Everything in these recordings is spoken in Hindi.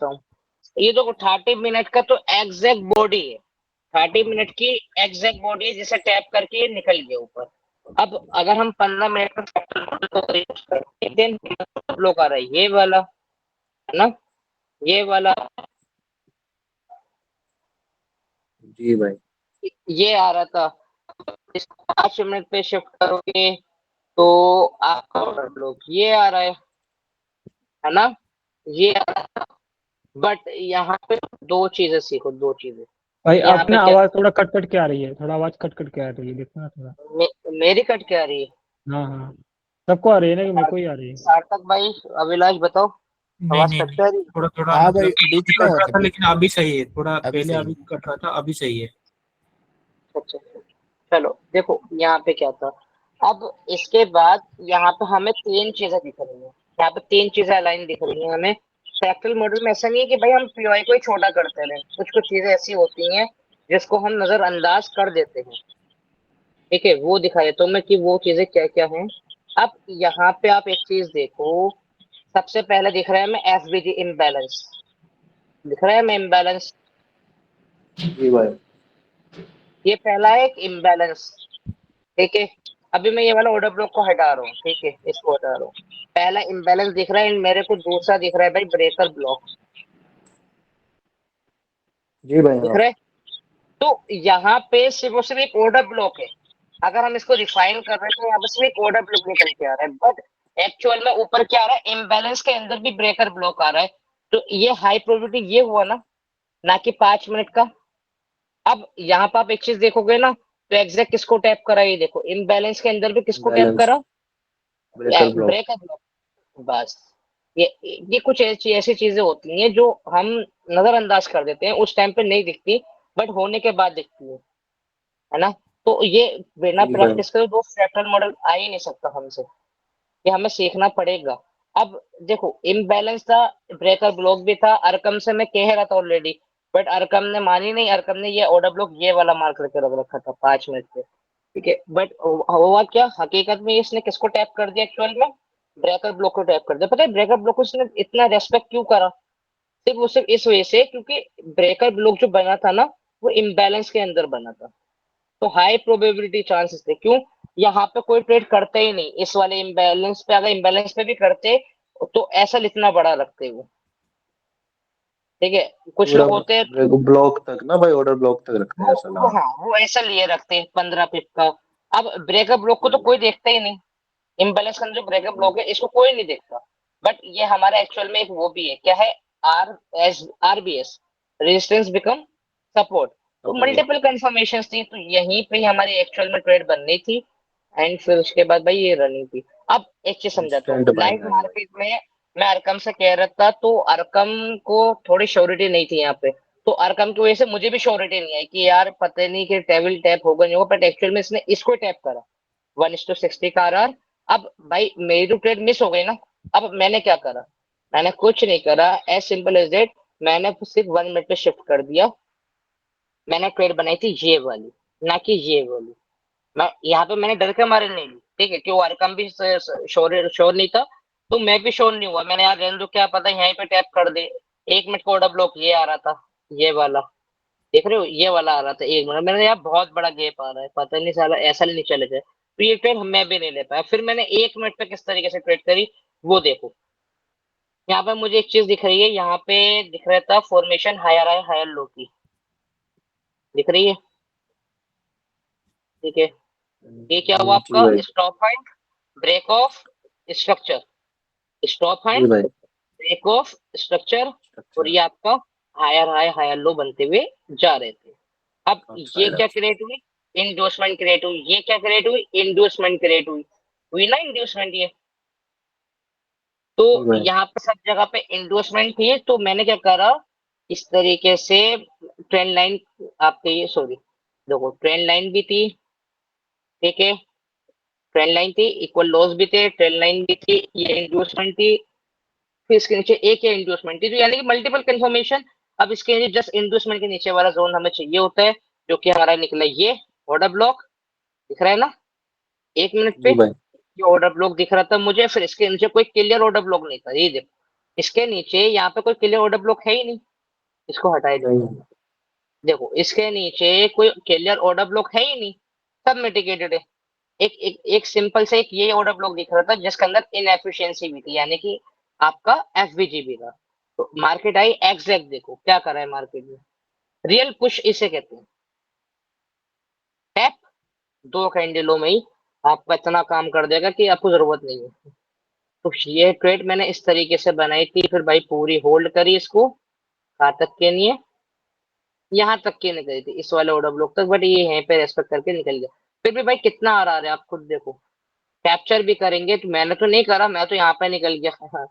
हूँ, ये देखो 30 मिनट का तो एग्जैक्ट बॉडी है, 30 मिनट की एग्जैक्ट बॉडी है, जिसे टैप करके ये निकल गया ऊपर। अब अगर हम 15 मिनट का देन लोग आ रहा है ये वाला, है ना, ये वाला, जी भाई। ये आ रहा था। इसको 5 मिनट पे शिफ्ट करोगे तो आपका ऑर्डर ब्लॉक ये आ रहा है ना, ये आ रहा है। बट यहाँ पे दो चीजें सीखो, दो चीजें। भाई यहाँ पे अपना क्या, आवाज थोड़ा कट कट के आ रही है, थोड़ा आवाज कट कट के आ रही है, देखना थोड़ा। मेरी कट क्या आ रही है? हाँ हाँ, सबको आ रही है ना कि मेरे को ही आ रही है? सार्थक भाई, अभिलाष बताओ, नहीं आवाज नहीं कट नहीं, के आ रही है? थोड़ा थोड़ा हाँ भाई, मतलब बीच में कट रहा था, अभी लेकिन अभी सही है। थोड़ा अभी पहले सही अभी है। कट रहा था, अभी सही है। अच्छा, चलो देखो यहाँ पे क्या था। अब इसके बाद यहाँ पे हमें तीन चीजें दिख रही हैं, यहाँ पे तीन चीजें अलाइन दिख रही हैं हमें। फ्रैक्टल मॉडल में ऐसा नहीं है कि भाई हम पीओआई को ही छोटा करते रहे, कुछ कुछ चीजें ऐसी होती हैं जिसको हम नजरअंदाज कर देते हैं, ठीक है, वो दिखा देता हूँ मैं कि वो चीजें क्या क्या हैं। अब यहाँ पे आप एक चीज देखो, सबसे पहले दिख रहा है हमें एसबीजी इम्बैलेंस, दिख रहा है हमें इम्बैलेंस, जी भाई। ये पहला है एक इम्बैलेंस, ठीक है। अभी मैं ये वाला ऑर्डर ब्लॉक को हटा रहा हूँ, ठीक है, इसको हटा रहा हूँ। पहला इम्बैलेंस दिख रहा है मेरे को, दूसरा दिख रहा है भाई ब्रेकर ब्लॉक, जी भाई। दिख हाँ। रहा है। तो यहाँ पे सिर्फ और सिर्फ एक ऑर्डर ब्लॉक है, अगर हम इसको रिफाइन कर रहे हैं तो यहाँ पे सिर्फ एक ऑर्डर ब्लॉक निकल के आ रहा है, बट एक्चुअल में ऊपर क्या आ रहा है, इम्बैलेंस के अंदर भी ब्रेकर ब्लॉक आ रहा है। तो ये हाई प्रोबेबिलिटी ये हुआ ना कि 5 मिनट का। अब यहाँ पर आप एक चीज देखोगे ना, तो एग्जैक्ट किसको टैप करा, ये देखो इम्बैलेंस के अंदर भी किसको टैप बैलेंस, करा, ब्रेकर ब्लॉक। Breaker block. बस ये ये कुछ ऐसी ऐसी चीजें होती हैं जो हम नजरअंदाज कर देते हैं, उस टाइम पे नहीं दिखती, बट होने के बाद दिखती है ना। तो ये बिना जी भाई। प्रैक्टिस करे दो फ्रैक्टल मॉडल आ ही नहीं सकता हमसे, ये हमें सीखना पड़ेगा। अब देखो इम्बैलेंस था, ब्रेकर ब्लॉक भी था, अरकम से मैं कह रहा था ऑलरेडी, बट अरकम ने मानी नहीं, अरकम ने ये ऑर्डर ब्लॉक ये वाला मार्क करके रख रखा था 5 मिनट पे, ठीक है। बट हुआ क्या हकीकत में, इसने किसको टैप कर दिया एक्चुअल में, ब्रेकर ब्लॉक को टैप कर दिया। पता है ब्रेकर ब्लॉक को इसने इतना रेस्पेक्ट क्यों करा, सिर्फ वो सिर्फ इस वजह से क्योंकि ब्रेकर ब्लॉक जो बना था ना, वो इम्बैलेंस के अंदर बना था, तो हाई प्रोबेबिलिटी चांसेस थे। क्यों, यहाँ पे कोई ट्रेड करते ही नहीं इस वाले इम्बैलेंस पे, अगर इम्बैलेंस पे भी करते तो ऐसा इतना बड़ा रखते वो, ठीक है। कुछ पूरा लोग होते हैं ब्लॉक तक ना भाई, ऑर्डर ब्लॉक तक रखते हैं ऐसा वो लगा। हाँ वो ऐसा लिए रखते हैं 15 पिप का। अब ब्रेकअप ब्लॉक को तो कोई देखता ही नहीं, इम्बैलेंस का जो ब्रेकअप ब्लॉक है इसको कोई नहीं देखता, बट ये हमारा एक्चुअल में एक वो भी है, क्या है, आरबीएस, रेजिस्टेंस बिकम सपोर्ट। तो सपोर्ट। मल्टीपल कंफर्मेशन थी, तो यहीं पे हमारी एक्चुअल में ट्रेड बननी थी, एंड फिर उसके बाद भाई ये रनिंग थी। अब एक चीज समझाता इंस्टेंट हूँ, लाइव बाइंग आई भाई। मार्केट में मैं अरकम से कह रहा था, तो अरकम को थोड़ी श्योरिटी नहीं थी यहाँ पे, तो अरकम की वजह से मुझे भी श्योरिटी नहीं है कि यार पता नहीं कि टेबल टैप होगा नहीं होगा, बट एक्चुअल में इसने इसको टैप करा 1:60 का आरआर। अब भाई मेरी तो ट्रेड मिस हो गई ना, अब मैंने क्या करा, मैंने कुछ नहीं करा, एज सिंपल एज दैट, मैंने सिर्फ 1 मिनट पे शिफ्ट कर दिया, मैंने ट्रेड बनाई थी ये वाली, ना कि ये वाली। मैं यहाँ पे मैंने डर के मारे नहीं ली, ठीक है, क्यों अरकम भी श्योर श्योर नहीं था, तो मैं भी श्योर नहीं हुआ, मैंने यार रहने दो, क्या पता यहीं पे टैप कर दे। 1 मिनट का ऑर्डर ब्लॉक ये आ रहा था, ये वाला, देख रहे हो, ये वाला आ रहा था 1 मिनट, मैंने यार बहुत बड़ा गैप आ रहा है, पता नहीं साला ऐसा नहीं चले जाए, तो ये ट्रेड मैं भी नहीं ले पाया। फिर मैंने 1 मिनट पे किस तरीके से ट्रेड करी वो देखो। यहाँ पे मुझे एक चीज दिख रही है, यहाँ पे दिख रहा था formation higher high higher low की, दिख रही है, ठीक है। ये क्या हुआ जी आपका भाई। Stop point, break of structure, stop जी हैंड, भाई। ब्रेक ऑफ स्ट्रक्चर, और अच्छा। ये आपका हायर हाई हायर लो बनते हुए जा रहे थे। अब अच्छा ये क्या क्रिएट हुई, इंड्यूसमेंट क्रिएट हुई, ये क्या क्रिएट हुई, इंड्यूसमेंट क्रिएट हुई, हुई ना इंड्यूसमेंट ये। तो जी भाई। यहाँ पे सब जगह पे इंड्यूसमेंट थी, तो मैंने क्या करा, इस तरीके से ट्रेंड लाइन, आपके ये सॉरी देखो ट्रेंड लाइन भी थी, ठीक है, ट्रेंड लाइन थी, इक्वल लॉस भी थे, ट्रेंड लाइन भी थी, ये इंड्यूसमेंट थी, फिर इसके नीचे एक या इंड्यूसमेंट थी, तो यानी कि मल्टीपल कंफर्मेशन। अब इसके नीचे जस्ट इंड्यूसमेंट के नीचे वाला जोन हमें चाहिए होता है, जो कि हमारा निकला ये ऑर्डर ब्लॉक, दिख रहा है ना, 1 मिनट पे जी भाई। ये ऑर्डर ब्लॉक दिख रहा था मुझे, फिर इसके नीचे कोई क्लियर ऑर्डर ब्लॉक नहीं था, ये देखो इसके नीचे यहाँ पे कोई क्लियर ऑर्डर ब्लॉक है ही नहीं, इसको हटाई देते नहीं। हैं। देखो इसके नीचे कोई क्लियर ऑर्डर ब्लॉक है ही नहीं, सब मिटिगेटेड है। एक सिंपल से एक ये ऑर्डर ब्लॉक दिख रहा था जिसके अंदर इनएफिशिएंसी भी थी, यानी कि आपका एफवीजी भी था। तो मार्केट आई एग्जैक्ट, देखो क्या कर रहा है मार्केट में, रियल पुश इसे कहते हैं। टैप 2 कैंडलों में ही आपका इतना काम कर देगा कि आपको जरूरत नहीं है। तो ये ट्रेड मैंने इस तरीके से बनाई थी, फिर भाई पूरी होल्ड करी इसको, कहाँ तक के नहीं है, यहाँ तक की निकली थी इस वाले ऑर्डर ब्लॉक तक, बट ये यहीं पे रेस्पेक्ट करके निकल गया। फिर भी भाई कितना आ रहा है आप खुद देखो, कैप्चर भी करेंगे तो मैंने तो नहीं करा, मैं तो यहाँ पे निकल गया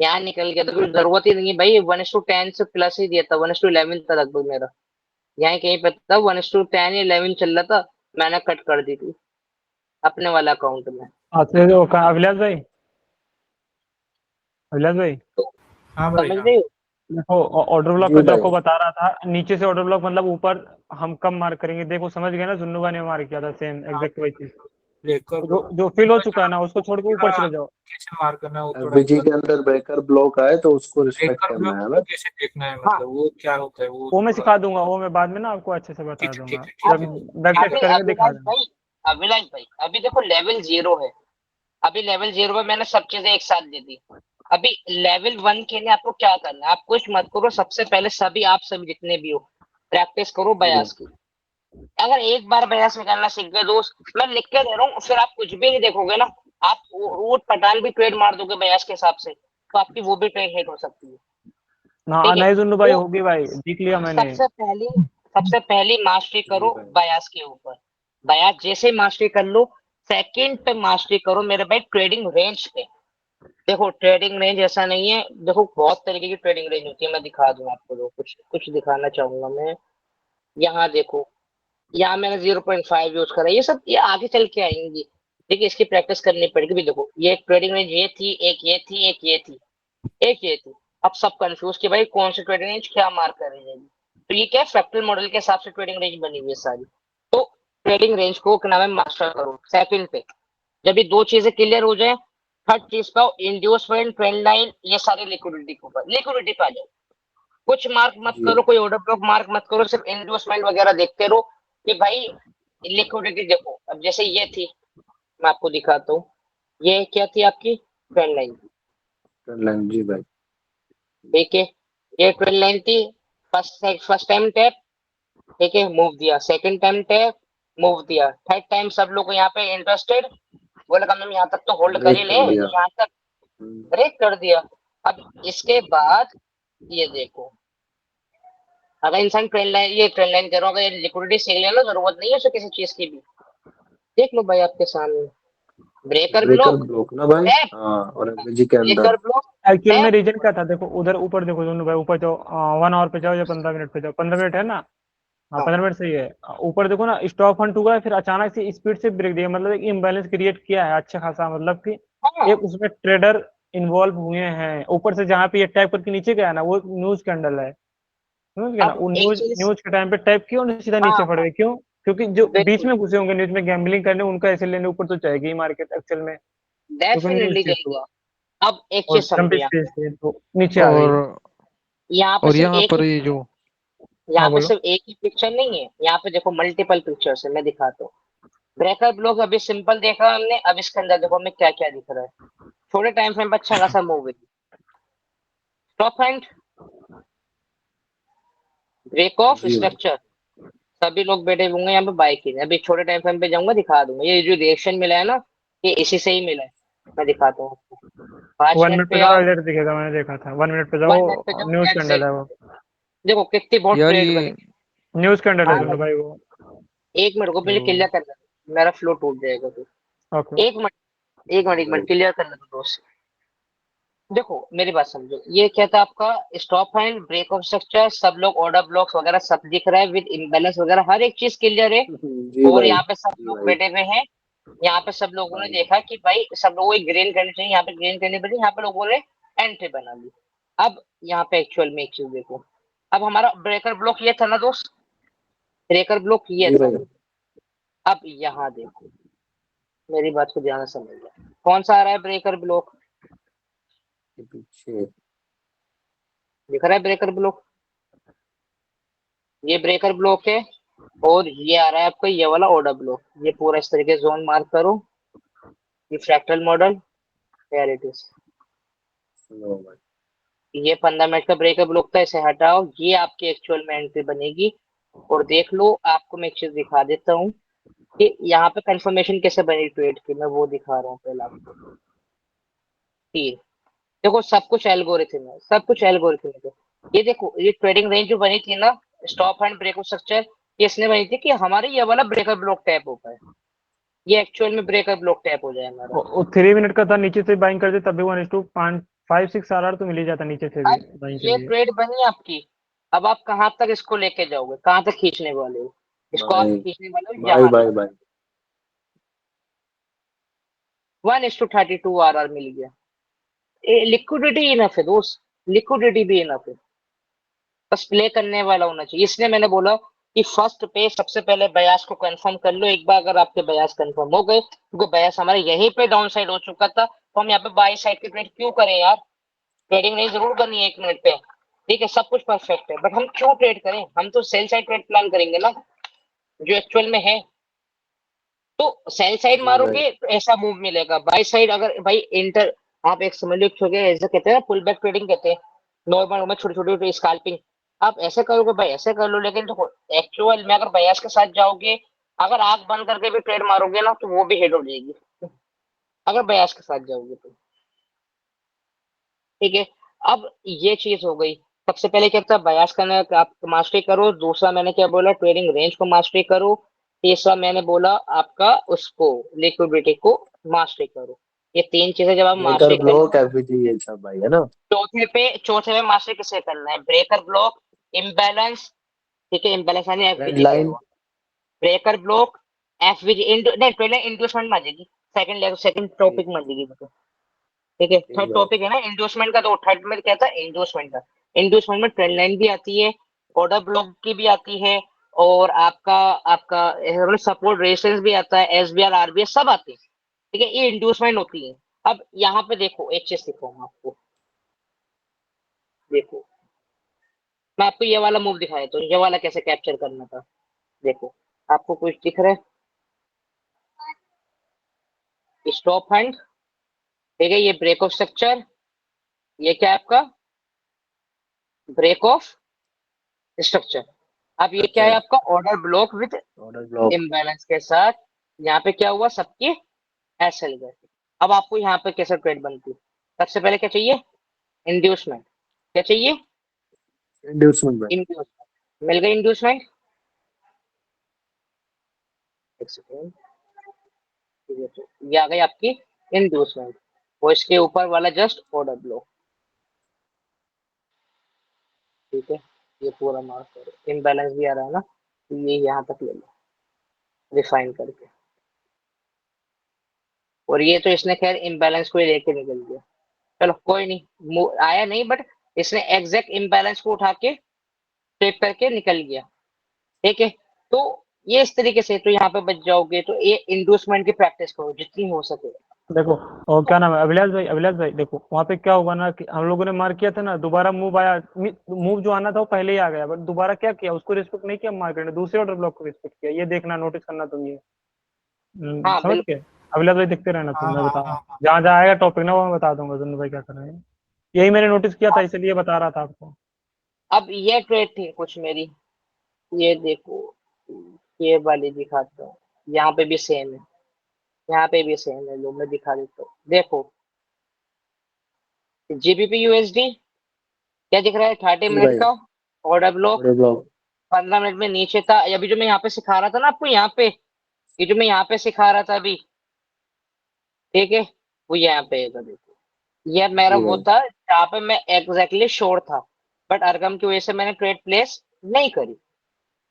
यहाँ निकल गया तो कुछ जरूरत ही नहीं है भाई, 1:10 से प्लस ही दिया था, 1:11 था लगभग मेरा, यहाँ कहीं पे था 1:10 या 11 चल रहा था, मैंने कट कर दी थी अपने वाला अकाउंट में। अच्छा वो कहाँ, अभिलाष भाई, अभिलाष भाई तो हाँ भाई समझ हाँ। रहे हो, देखो ऑर्डर ब्लॉक जी का जो भाई। आपको बता रहा था, नीचे से ऑर्डर ब्लॉक मतलब ऊपर हम कम मार्क करेंगे, देखो समझ गए ना, जुन्नू भाई ने मार्क किया था सेम हाँ, एग्जैक्ट वही चीज। ब्रेकर जो फिल हो चुका है ना उसको छोड़ के ऊपर चले जाओ। कैसे मार करना है वो थोड़ा एफबीजी के अंदर ब्रेकर ब्लॉक आए तो उसको रिस्पेक्ट ब्रेकर करना ब्लॉक है ना। कैसे देखना है, हाँ मतलब वो क्या होता है वो वो मैं थोड़ा। सिखा दूंगा, वो मैं बाद में ना आपको अच्छे से बता ठीक है दूंगा, ठीक है ठीक जब है। अभी बैक टेस्ट अभी करेंगे दिखा अभिलाष दूंगा। भाई, अभिलाष भाई अभी देखो लेवल 0 है, अभी लेवल 0 पे मैंने सब चीजें एक साथ दे दी। अभी लेवल 1 के लिए आपको क्या करना है, आप कुछ मत करो, सबसे पहले सभी आप सभी जितने भी हो प्रैक्टिस करो जी भाई। बयास की। अगर एक बार बयास निकालना सीख गए दोस्त, मैं लिख के दे रहा हूँ, फिर आप कुछ भी नहीं देखोगे ना, आप ऊट पटांग भी ट्रेड मार दोगे बयास के हिसाब से, तो आपकी वो भी ट्रेड हिट हो सकती है। हाँ ठीक है, नहीं जुन्नू भाई, तो होगी भाई, देख लिया मैंने। सबसे पहली मास्टरी जी करो भाई। बयास के ऊपर। बयास जैसे मास्टरी कर लो, सेकंड पे मास्टरी करो मेरे भाई ट्रेडिंग रेंज पे। देखो ट्रेडिंग रेंज ऐसा नहीं है, देखो बहुत तरीके की ट्रेडिंग रेंज होती है, मैं दिखा दूं आपको, जो कुछ कुछ दिखाना चाहूंगा मैं। यहाँ देखो, यहाँ मैंने 0.5 यूज करा, ये सब ये आगे चल के आएंगी, देखिए इसकी प्रैक्टिस करनी पड़ेगी भी। देखो ये ट्रेडिंग रेंज ये थी, एक ये थी, एक ये थी, एक ये थी। अब सब कंफ्यूज कि भाई कौन सी ट्रेडिंग रेंज क्या मार्क कर रही है। तो ये क्या फ्रैक्टल मॉडल के हिसाब से ट्रेडिंग रेंज बनी हुई है सारी। तो ट्रेडिंग रेंज को क्या नाम है, मास्टर करो सेकंड पे। जब ये दो चीजें क्लियर हो जाए, थर्ड चीज पे इंड्यूसमेंट, ट्रेंड लाइन, ये सारे लिक्विडिटी के ऊपर, लिक्विडिटी पे आ जाओ। कुछ मार्क मत जी करो, भाई। कोई ऑर्डर ब्लॉक मार्क मत करो, सिर्फ इंड्यूसमेंट वगैरह देखते रहो कि भाई लिक्विडिटी देखो। अब जैसे ये थी, मैं आपको दिखाता हूँ, ये क्या थी आपकी ट्रेंड लाइन, लाइन जी भाई। ठीक है, ये ट्रेंड लाइन थी। फर्स्ट टाइम टैप, ठीक है, मूव दिया, सेकंड टाइम टैप, मूव दिया, थर्ड टाइम सब लोग यहाँ पे इंटरेस्टेड, बोले कम से कम यहाँ तक तो होल्ड कर ही ब्रेक ले, कर दिया। यहाँ तक ब्रेक कर दिया। अब इसके बाद ये देखो, अगर इंसान ट्रेंड लाइन, ये ट्रेंड लाइन कर रहा होगा, ये लिक्विडिटी सीख लेना, जरूरत नहीं है उसे किसी चीज की भी। देख लो भाई आपके सामने, ब्रेकर ब्रेकर ब्लॉक, ब्लॉक ना भाई। टैप, हाँ, और एफबीजी के अंदर। ब्रेकर ब्लॉक, एक्चुअल में टैप। रीजन क्या था, देखो उधर ऊपर देखो जुन्नू भाई, ऊपर जाओ, 1 आवर पे जाओ या 15 मिनट पे जाओ, 15 मिनट है ना। हाँ हाँ 15 मिनट सही है। ऊपर देखो ना, स्टॉप फंड हुआ है, फिर अचानक से स्पीड से ब्रेक दिया, मतलब एक इम्बैलेंस क्रिएट किया है अच्छा खासा, मतलब कि हाँ। एक उसमें ट्रेडर इन्वॉल्व हुए हैं। ऊपर से जहाँ पे ये टैप करके नीचे गया ना, वो न्यूज कैंडल है, समझ गया ना, अब वो एक न्यूज चीज, न्यूज के टाइम पे टैप किया और सीधा हाँ नीचे पड़ हाँ गए, क्यों? क्योंकि जो बीच बिल्कुल, में घुसे होंगे न्यूज में गैम्बलिंग करने, उनका ऐसे लेने ऊपर तो जाएगी ही मार्केट एक्चुअल में, क्योंकि न्यूज डेफिनेटली चीज जाएगी। हुआ अब एक और चीज ट्रम्प समझो यहाँ स्पीच पे, थी तो नीचे आ गई। और यहाँ पे और सिर्फ यहाँ एक ही, पर ये जो हाँ यहाँ पे बोलो। सिर्फ एक ही पिक्चर नहीं है, यहाँ पे देखो मल्टीपल पिक्चर्स है, मैं दिखाता हूँ। ब्रेकर ब्लॉक अभी सिंपल देखा हमने, अब इसके अंदर देखो हमें क्या क्या दिख रहा है। थोड़े टाइम फ्रेम पर अच्छा खासा मूव है, टॉप एंड, ब्रेक ऑफ जी भाई। स्ट्रक्चर, सभी लोग बैठे होंगे यहाँ पे बाइक ही। अभी छोटे टाइम फ्रेम पे जाऊंगा दिखा दूंगा, ये जो रिएक्शन मिला है ना, ये इसी से ही मिला है, मैं दिखाता हूँ आपको। 5 मिनट 1 मिनट पे पे जाओ, आओ, अलर्ट दिखेगा, मैंने देखा था, 1 मिनट पे 1 मिनट पे जाओ, जाओ, न्यूज कैंडल है वो, एग्जैक्ट देखो कितनी बहुत यार ट्रेड ये बनी। न्यूज कैंडल है हाँ जुन्नू भाई, भाई वो। 1 मिनट को मुझे जो क्लियर करना है, मेरा फ्लो टूट जाएगा तो। ओके। 1 मिनट, एक मिनट, जी एक भाई। मिनट क्लियर करना दो दोस्त। देखो मेरी बात समझो, ये क्या था आपका stop and break of structure, सब लोग ऑर्डर ब्लॉक्स वगैरह सब दिख रहा है विद इम्बैलेंस वगैरह, हर एक चीज क्लियर है। जी और भाई। यहाँ पे सब जी लोग भाई। बैठे हुए हैं, यहाँ पे सब लोगों ने भाई। देखा कि भाई सब लोगों को ग्रीन करनी चाहिए, यहाँ पे ग्रीन करनी पड़ी, यहाँ पे लोगों ने एंट्री बना ली। अब यहाँ पे एक्चुअल में एक चीज देखो, अब हमारा ब्रेकर ब्लॉक ये था ना दोस्त, ब्रेकर ब्लॉक ये जी था। भाई। अब यहाँ देखो, मेरी बात को ध्यान से समझ लो, कौन सा आ रहा है ब्रेकर ब्लॉक, के पीछे। दिख रहा है ब्रेकर ब्लॉक, ये ब्रेकर ब्लॉक है, और ये आ रहा है आपका ये वाला ऑर्डर ब्लॉक। ये पूरा इस तरीके से जोन मार्क करो, ये fractal model, here it is. लो भाई। ये 15 मिनट का ब्रेकर ब्लॉक था, इसे हटाओ, ये आपकी एक्चुअल में एंट्री बनेगी। और देख लो, आपको मैं एक चीज दिखा देता हूँ कि यहाँ पे कंफर्मेशन कैसे बनी ट्रेड की, मैं वो दिखा रहा हूँ पहले आपको। ठीक, देखो सब कुछ एल्गोरिथम है, सब कुछ एल्गोरिथम है। ये देखो, ये ट्रेडिंग रेंज जो बनी थी ना, स्टॉप एंड ब्रेक स्ट्रक्चर, ये इसने बनी थी कि हमारे ये वाला ब्रेकर ब्लॉक टैप हो पाए, ये एक्चुअल में ब्रेकर ब्लॉक टैप हो जाए हमारा। वो 3 मिनट का था, नीचे से बाइंग कर दे तब भी 1:5-6 RR तो मिल ही जाता नीचे से भी अब बाइंग के ये लिए। ट्रेड बनी आपकी, अब आप कहाँ तक इसको लेके जाओगे, कहाँ तक खींचने वाले हो इसको, आप भाई खींचने वाले हो भाई यहाँ भाई तक। भाई 1:32 RR मिल गया, लिक्विडिटी इनफ है दोस्त, लिक्विडिटी भी इनफ है, बस प्ले करने वाला होना चाहिए। इसलिए मैंने बोला कि फर्स्ट पे सबसे पहले बयास को कंफर्म कर लो एक बार। अगर आपके बयास कंफर्म हो गए, क्योंकि बयास हमारे यहीं पे डाउन साइड हो चुका था, तो हम यहाँ पे बाई साइड की ट्रेड क्यों करें यार। ट्रेडिंग नहीं जरूर करनी है 1 मिनट पे, ठीक है, सब कुछ परफेक्ट है, बट हम क्यों ट्रेड करें, हम तो सेल साइड ट्रेड प्लान करेंगे ना, जो एक्चुअल में है। तो सेल साइड जी भाई। मारोगे तो ऐसा मूव मिलेगा, बाई साइड अगर भाई इंटर, आप एक समझ लो छोटे ऐसा कहते हैं पुल बैक ट्रेडिंग कहते हैं, नॉर्मल में छोटी छोटी स्कैल्पिंग, आप ऐसे करोगे भाई, ऐसे कर लो, लेकिन तो एक्चुअल में अगर बयास के साथ जाओगे, अगर आंख बंद करके भी ट्रेड मारोगे ना, तो वो भी हिट हो जाएगी, अगर बयास के साथ जाओगे तो। ठीक है, अब ये चीज हो गई। सबसे पहले क्या था, बयास करना, आप मास्टरी करो। दूसरा मैंने क्या बोला, ट्रेडिंग रेंज को मास्टरी करो। तीसरा मैंने बोला आपका उसको, लिक्विडिटी को मास्टरी करो। ये 3 चीजें जब आप ब्रेकर मास्टरी कर ब्लॉक लो, एफबीजी ये सब भाई है ना। चौथे पे मास्टरी किसे करना है, ब्रेकर ब्लॉक, इम्बैलेंस, ठीक है, इम्बैलेंस यानी ट्रेंड एफवीजी का लाइन। हुआ, ब्रेकर ब्लॉक, एफवीजी नहीं, पहले इंड्यूसमेंट में आ जाएगी, सेकंड ठीक। टॉपिक में आ जाएगी वो तो। ठीक है, ठीक थर्ड भाई। टॉपिक है ना इंडोर्समेंट का, तो थर्ड में क्या था, इंडोर्समेंट का। इंडोर्समेंट में ट्रेंड लाइन भी आती है, ऑर्डर ब्लॉक की भी आती है, और आपका आपका सपोर्ट रेजिस्टेंस भी आता है, एसबीआर आरबीआई सब आते हैं। ठीक है, ये इंडोर्समेंट होती है। अब यहाँ पे देखो, एक चीज दिखाऊंगा आपको, देखो मैं आपको ये वाला मूव दिखाया, तो ये वाला कैसे कैप्चर करना था, देखो आपको कुछ दिख रहा है, स्टॉप हैंड, ठीक है, ये ब्रेक ऑफ स्ट्रक्चर, ये क्या है आपका ब्रेक ऑफ स्ट्रक्चर। अब ये क्या है स्ट्रक्चर। आपका order block with order block. Imbalance के साथ। यहाँ पे क्या हुआ, सबके एस चल गए। अब आपको यहाँ पे कैसे ट्रेड बनती है, सबसे पहले क्या चाहिए, इंड्यूसमेंट, क्या चाहिए, इंड्यूसमेंट भाई। इंड्यूसमेंट, मिल गई इंड्यूसमेंट, एक सेकेंड, ये आ गई आपकी इंड्यूसमेंट, और इसके ऊपर वाला जस्ट ऑर्डर ब्लॉक, ठीक है, ये पूरा मार्क करो, इम्बैलेंस भी आ रहा है ना, तो ये यहाँ तक ले लो रिफाइन करके, और ये तो इसने खैर इम्बैलेंस को ही लेके निकल गया, चलो कोई नहीं, आया नहीं, बट इसने एग्जैक्ट इम्बैलेंस को उठा के स्टेप करके निकल गया। ठीक है, तो ये इस तरीके से तो यहाँ पे बच जाओगे, तो ये इंडोर्समेंट की प्रैक्टिस करो जितनी हो सके। देखो, और क्या नाम है, अभिलाष भाई देखो वहाँ पे क्या होगा ना कि हम लोगों ने मार्क किया था ना, दोबारा मूव आया, मूव जो आना था वो पहले ही आ गया, बट दोबारा क्या किया, उसको रिस्पेक्ट नहीं किया मार्केट ने, दूसरे ऑर्डर ब्लॉक को रिस्पेक्ट किया। ये देखना, नोटिस करना तुम ये। हाँ समझ बिल्कुल। गए। अभिलाष भाई देखते रहना तुम, हाँ मैं हाँ बता रहा हूँ हाँ हाँ। जहाँ जहाँ आएगा टॉपिक ना, वो मैं बता दूंगा दोनों भाई क्या कर रहे हैं। यही मैंने नोटिस किया था, इसलिए बता रहा था आपको। अब ये ट्रेड थी कुछ मेरी, ये देखो, ये वाली दिखाता हूँ, यहाँ पे भी सेम है, यहाँ पे भी सेम है, लो मैं दिखा देता हूँ, देखो जीबीपी यूएसडी क्या दिख रहा है, 30 जी मिनट भाई। का order block, order block. 15 minute में नीचे था। अभी जो मैं यहाँ पे सिखा रहा था ना आपको, यहाँ पे ये जो मैं यहाँ पे सिखा रहा था अभी, ठीक है, वो यहाँ पे है, देखो ये मेरा जी वो भाई। था जहाँ पे मैं एग्जैक्टली श्योर था, बट अरगम की वजह से मैंने ट्रेड प्लेस नहीं करी,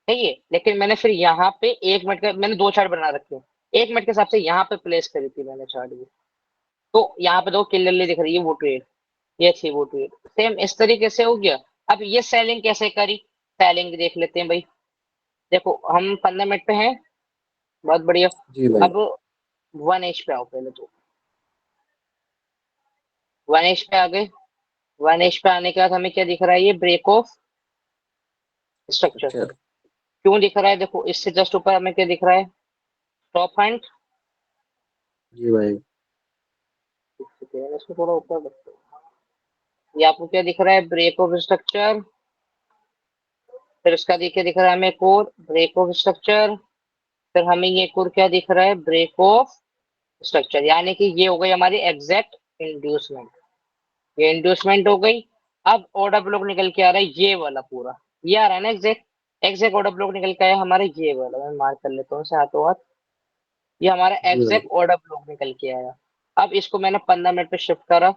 सही है, लेकिन मैंने फिर यहाँ पे 1 मिनट का मैंने 2 चार्ट बना रखे हैं, 1 मिनट के हिसाब से यहाँ पे प्लेस करी थी मैंने चार्ट भी, तो यहाँ पे 2 क्लियरली दिख रही है वो ट्रेड, ये थी वो ट्रेड, सेम इस तरीके से हो गया। अब ये सेलिंग कैसे करी, सेलिंग देख लेते हैं भाई, देखो हम 15 मिनट पे हैं, बहुत बढ़िया। जी भाई। अब 1H पे आओ पहले, तो 1H पे आ गए, वन एच पे आने के बाद हमें क्या दिख रहा है, ये ब्रेक ऑफ स्ट्रक्चर। स्ट्रक्चर। क्यों दिख रहा है, देखो इससे जस्ट ऊपर हमें क्या दिख रहा है, टॉप हैंड। जी भाई। इसको थोड़ा ऊपर रखते हैं। ये आपको क्या दिख रहा है, ब्रेक ऑफ स्ट्रक्चर। फिर उसका देखिए दिख रहा है हमें कोर ब्रेक ऑफ स्ट्रक्चर। फिर हमें ये कोर क्या दिख रहा है, ब्रेक ऑफ स्ट्रक्चर। यानी कि ये हो गई हमारी एग्जैक्ट इंड्यूसमेंट, ये इंड्यूसमेंट हो गई। अब ऑर्डर ब्लॉक निकल के आ रहा है ये वाला पूरा, ये आ रहा है ना एग्जैक्ट, एग्जैक्ट ऑर्डर ब्लॉक निकल के आया हमारा ये वाला। मैं मार्क कर लेता हूँ इसे हाथों हाथ। ये हमारा जी भाई। एग्जैक्ट ऑर्डर ब्लॉक निकल के आया। अब इसको मैंने 15 मिनट पे शिफ्ट करा।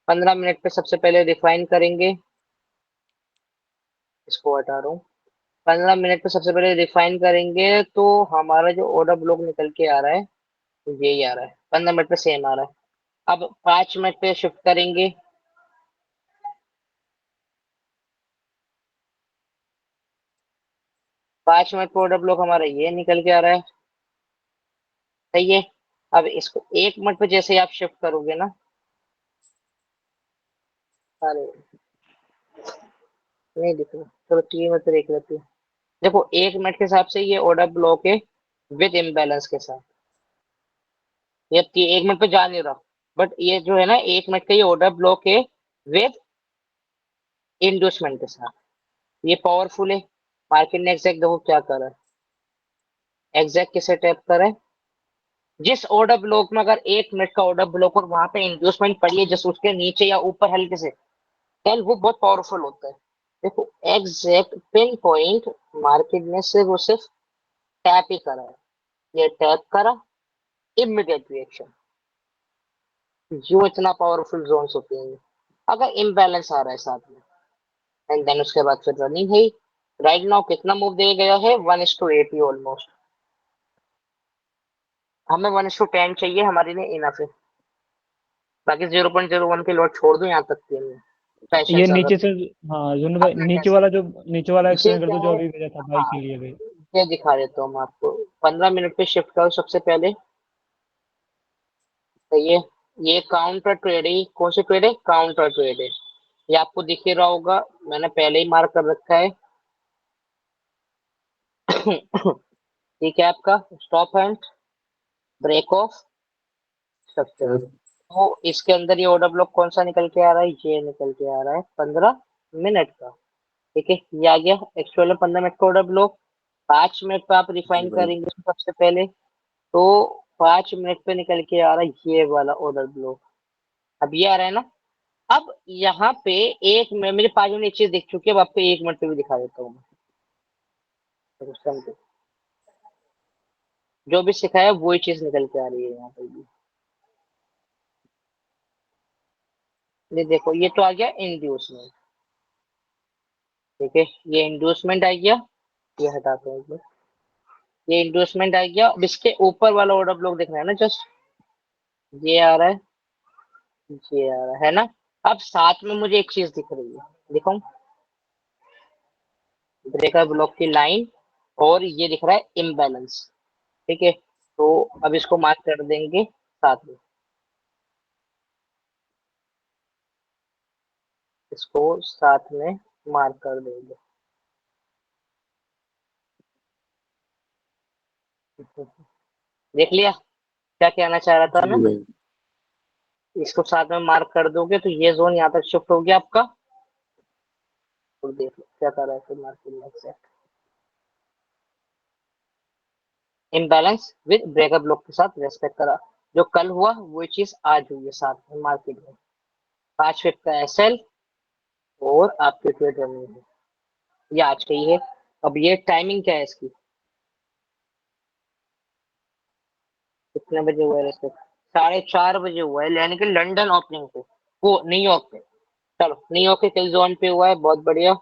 15 मिनट पे सबसे पहले डिफाइन करेंगे, इसको हटा रहा हूँ। 15 मिनट पे सबसे पहले डिफाइन करेंगे तो हमारा जो ऑर्डर ब्लॉक निकल के आ रहा है तो यही आ रहा है, 15 मिनट पे सेम आ रहा है। अब 5 मिनट पे शिफ्ट करेंगे, 5 मिनट पे ऑर्डर ब्लॉक हमारा ये निकल के आ रहा है, सही है। अब इसको 1 मिनट पे जैसे ही आप शिफ्ट करोगे ना, अरे नहीं दिख रहा, चलो 3 मिनट पे देख लेते हैं। देखो 1 मिनट के हिसाब से ये ऑर्डर ब्लॉक है विद इम्बैलेंस के साथ, ये 1 मिनट पे जा नहीं रहा। बट ये जो है ना 1 मिनट का ये ऑर्डर ब्लॉक है विद इंड्यूसमेंट के साथ, ये पावरफुल है। मार्केट ने एग्जैक्ट देखो क्या करा है, एग्जैक्ट किसे टैप करा है, जिस ऑर्डर ब्लॉक में अगर 1 मिनट का ऑर्डर ब्लॉक और वहां पे इंड्यूसमेंट पड़ी है जैसे उसके नीचे या ऊपर हल्के से, देन वो बहुत पावरफुल होता है। देखो एग्जैक्ट पिन पॉइंट मार्केट ने सिर्फ और सिर्फ टैप ही करा है, ये टैप करा, इमीडिएट रिएक्शन। जो इतना पावरफुल जोन्स होते हैं अगर इम्बैलेंस आ रहा है साथ में, एंड देन उसके बाद फिर रनिंग है। राइट नाउ कितना मूव दिया गया है, 1:80 ऑलमोस्ट। हमें 1:10 चाहिए, हमारे लिए इनफ है। बाकी 0.01 की लॉट छोड़ दो, यहाँ तक के लिए ये पैशंस अगर नीचे से, हाँ जुन भाई, अपना नीचे कैसे, वाला जो, नीचे वाला ये एक्सप्लेन कर क्या दो जो है, अभी भेजा था भाई हाँ के लिए भी। ये दिखा देता हूँ मैं आपको। 15 मिनट पे शिफ्ट करो सबसे पहले, तो ये काउंटर ट्रेड है। कौन सी ट्रेड है, काउंटर ट्रेड है। ये आपको दिख ही रहा होगा, मैंने पहले ही मार्क कर रखा है। ठीक है, आपका stop hand brake of structure. Sir. तो इसके अंदर ये ऑर्डर ब्लॉक कौन सा निकल के आ रहा है, ये निकल के आ रहा है 15 मिनट का। ठीक है, ये आ गया एक्चुअल में 15 मिनट का ऑर्डर ब्लॉक। 5 मिनट पे आप जी रिफाइन भाई। करेंगे इसको सबसे पहले, तो 5 मिनट पे निकल के आ रहा है ये वाला ऑर्डर ब्लॉक। अब ये आ रहा है ना। अब यहाँ पे एक में मेरे 5 मिनट एक चीज दिख चुकी है, अब आपको 1 मिनट पे भी दिखा देता हूँ मैं। तो समझो, जो भी सिखाया वही चीज निकल के आ रही है यहाँ पे भी। ये देखो ये तो आ गया इंड्यूसमेंट। ठीक है, ये इंड्यूसमेंट आ गया, ये हटाते हैं एक बार। ये इंड्यूसमेंट आ गया। अब इसके ऊपर वाला ऑर्डर ब्लॉक दिख रहा है ना, जस्ट ये आ रहा है, ये आ रहा है ना। अब साथ में मुझे एक चीज दिख रही है, दिखाऊं, ब्रेकर ब्लॉक की लाइन, और ये दिख रहा है इम्बैलेंस। ठीक है, तो अब इसको मार्क कर देंगे साथ में, इसको साथ में मार्क कर देंगे। देख लिया क्या कहना चाह रहा था जी मैं, भाई। इसको साथ में मार्क कर दोगे तो ये जोन यहाँ तक शिफ्ट हो गया आपका। तो देख लो क्या कर रहा है फिर मार्केट में exact imbalance with breaker block के साथ रेस्पेक्ट करा। जो कल हुआ वही चीज आज हुई है साथ में मार्केट में। 5 फिट का एसएल और आपके ट्रेड रनिंग है, ये आज का ही है। अब ये टाइमिंग क्या है इसकी, कितने बजे हुआ है रेस्पेक्ट, 4:30 बजे हुआ है, यानी कि लंदन ओपनिंग पे, वो न्यूयॉर्क पे। चलो न्यूयॉर्क के किल जोन पे हुआ है, बहुत बढ़िया।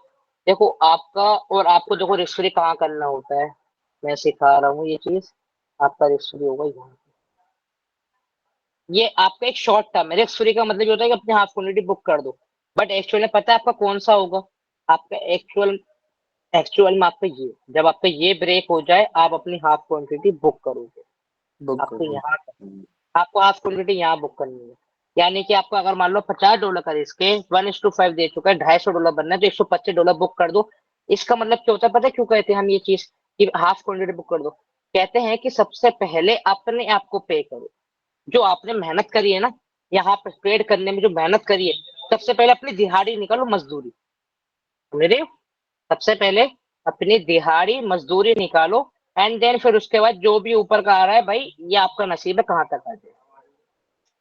देखो आपका, और आपको देखो रिस्ट्री कहाँ करना होता है, मैं सिखा रहा हूँ ये चीज। आपका रिस्ट्री होगा यहाँ, ये आपका एक शॉर्ट टर्म है। रिस्क फ्री का मतलब ये होता है कि अपने हाफ क्वांटिटी बुक कर दो, बट एक्चुअल में पता है आपका कौन सा होगा, आपका एक्चुअल एक्चुअल में आपका ये, जब आपका ये ब्रेक हो जाए आप अपनी हाफ क्वांटिटी बुक करोगे। बुक कर आपको दी। यहाँ आपको हाफ क्वांटिटी यहाँ बुक करनी है। यानी कि आपको अगर मान लो $50 का रिस्क है, 1:5 दे चुका है, $250 बनना है, तो $125 बुक कर दो। इसका मतलब क्या होता है पता है क्यों कहते हैं हम ये चीज कि हाफ क्वांटिटी बुक कर दो? कहते हैं कि सबसे पहले अपने आप को पे करो। जो आपने मेहनत करी है ना, यहाँ पे ट्रेड करने में जो मेहनत करी है, सबसे पहले अपनी दिहाड़ी निकालो, मजदूरी। समझ रहे हो? सबसे पहले अपनी दिहाड़ी मजदूरी निकालो, एंड देन फिर उसके बाद जो भी ऊपर का आ रहा है भाई, ये आपका नसीब है कहाँ तक आ जाए,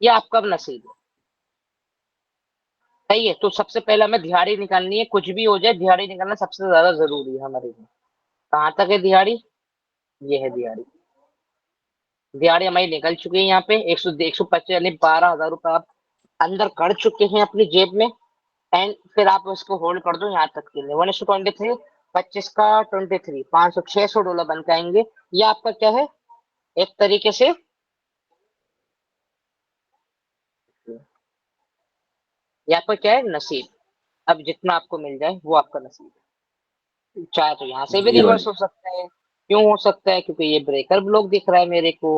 ये आपका नसीब है। सही है, तो सबसे पहले हमें दिहाड़ी निकालनी है, कुछ भी हो जाए दिहाड़ी निकालना सबसे ज्यादा जरूरी है हमारे लिए। कहाँ तक है दिहाड़ी? ये है दिहाड़ी। दिहाड़ी हमारी निकल चुकी है यहाँ पे 125 यानी $12,000 आप अंदर कर चुके हैं अपनी जेब में। एंड फिर आप उसको होल्ड कर दो यहाँ तक के लिए 1:23, 25 का 23, 500 $600 बन के आएंगे। ये आपका क्या है, एक तरीके से ये आपका क्या है, नसीब। अब जितना आपको मिल जाए वो आपका नसीब है। चाहे तो यहाँ से भी जी भाई। रिवर्स हो सकता है। क्यों हो सकता है? क्योंकि ये ब्रेकर ब्लॉक दिख रहा है मेरे को,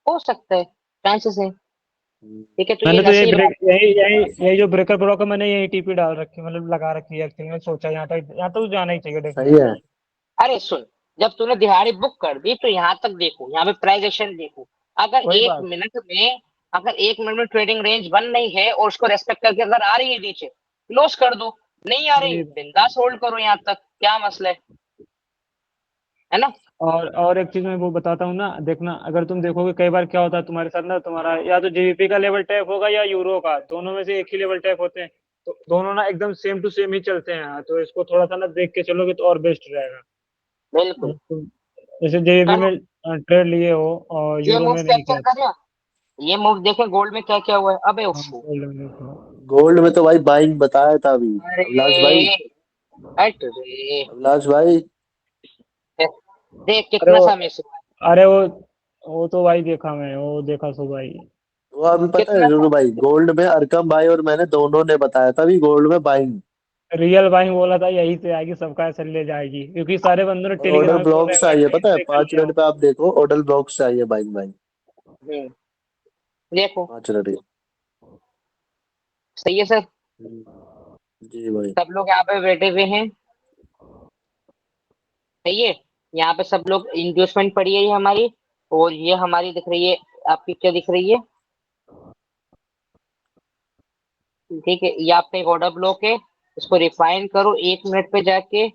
हो सकता है, चांसेस है। ठीक है, तो ये मैंने तो नसीब है। यही यही यही जो ब्रेकर ब्लॉक है, मैंने यही टीपी डाल रखी है, मतलब लगा रखी है एक्चुअली। मैं सोचा यहाँ तक जाना ही चाहिए सही डेफिनेटली। है। अरे सुन, जब तूने दिहाड़ी बुक कर दी तो यहाँ तक देखो, यहाँ पे प्राइस एक्शन देखो। अगर वही एक बात। मिनट में अगर 1 मिनट में ट्रेडिंग रेंज बन नहीं है और उसको रेस्पेक्ट करके अगर आ रही है नीचे, क्लोज कर दो। नहीं आ रही, वही। बिंदास होल्ड करो यहाँ तक, क्या मसला है ना? और एक चीज मैं वो बताता हूँ ना, देखना अगर तुम देखोगे कई बार क्या होता है तुम्हारे साथ ना, तुम्हारा या तो जीबीपी का लेवल टैप होगा या यूरो का, दोनों में से एक ही लेवल टैप होते हैं। तो दोनों ना एकदम सेम टू सेम ही चलते हैं, तो इसको थोड़ा सा ना देख के चलोगे तो और बेस्ट रहेगा। बिल्कुल। तुम जैसे जेबी चलो, में ट्रेड लिए हो और ये यूरो मूव में नहीं कैप्चर किया। कर रहे, ये मूव देखे गोल्ड में क्या क्या हुआ है। अबे हाँ, उफ, गोल्ड में देखो। गोल्ड में तो भाई बाइंग बताया था अभी। अरे अभिलाष भाई। हट रे, अभिलाष भाई। देख अरे कितना वो समय से, अरे वो तो भाई देखा, मैं वो देखा सो भाई। वो अभी पता है कितना जोनू भाई, समय। गोल्ड में अरकम भाई और मैंने दोनों ने बताया था अभी गोल्ड में बाइंग। रियल भाई बोला था यही से आएगी, सबका ऐसे ले जाएगी, क्योंकि सारे बंदों ने और ऑर्डर टेलीग्राम पे बोल ब्लॉक रहे हैं से भाई आई है, टाइम पता है ब्रेक कर 5 मिनट लिया। पे आप देखो, ऑर्डर ब्लॉक से आई है बाइंग बाइंग। हम्म, देखो, 5 मिनट के। सही है सर। जी भाई। सब लोग यहाँ पे बैठे हुए हैं, सही है। यहाँ पे सब लोग इंड्यूसमेंट पड़ी है ये हमारी, और ये हमारी दिख रही है, आपकी क्या दिख रही है? ठीक है, ये आपका एक ऑर्डर ब्लॉक है। इसको रिफाइन करो 1 मिनट पे जाके,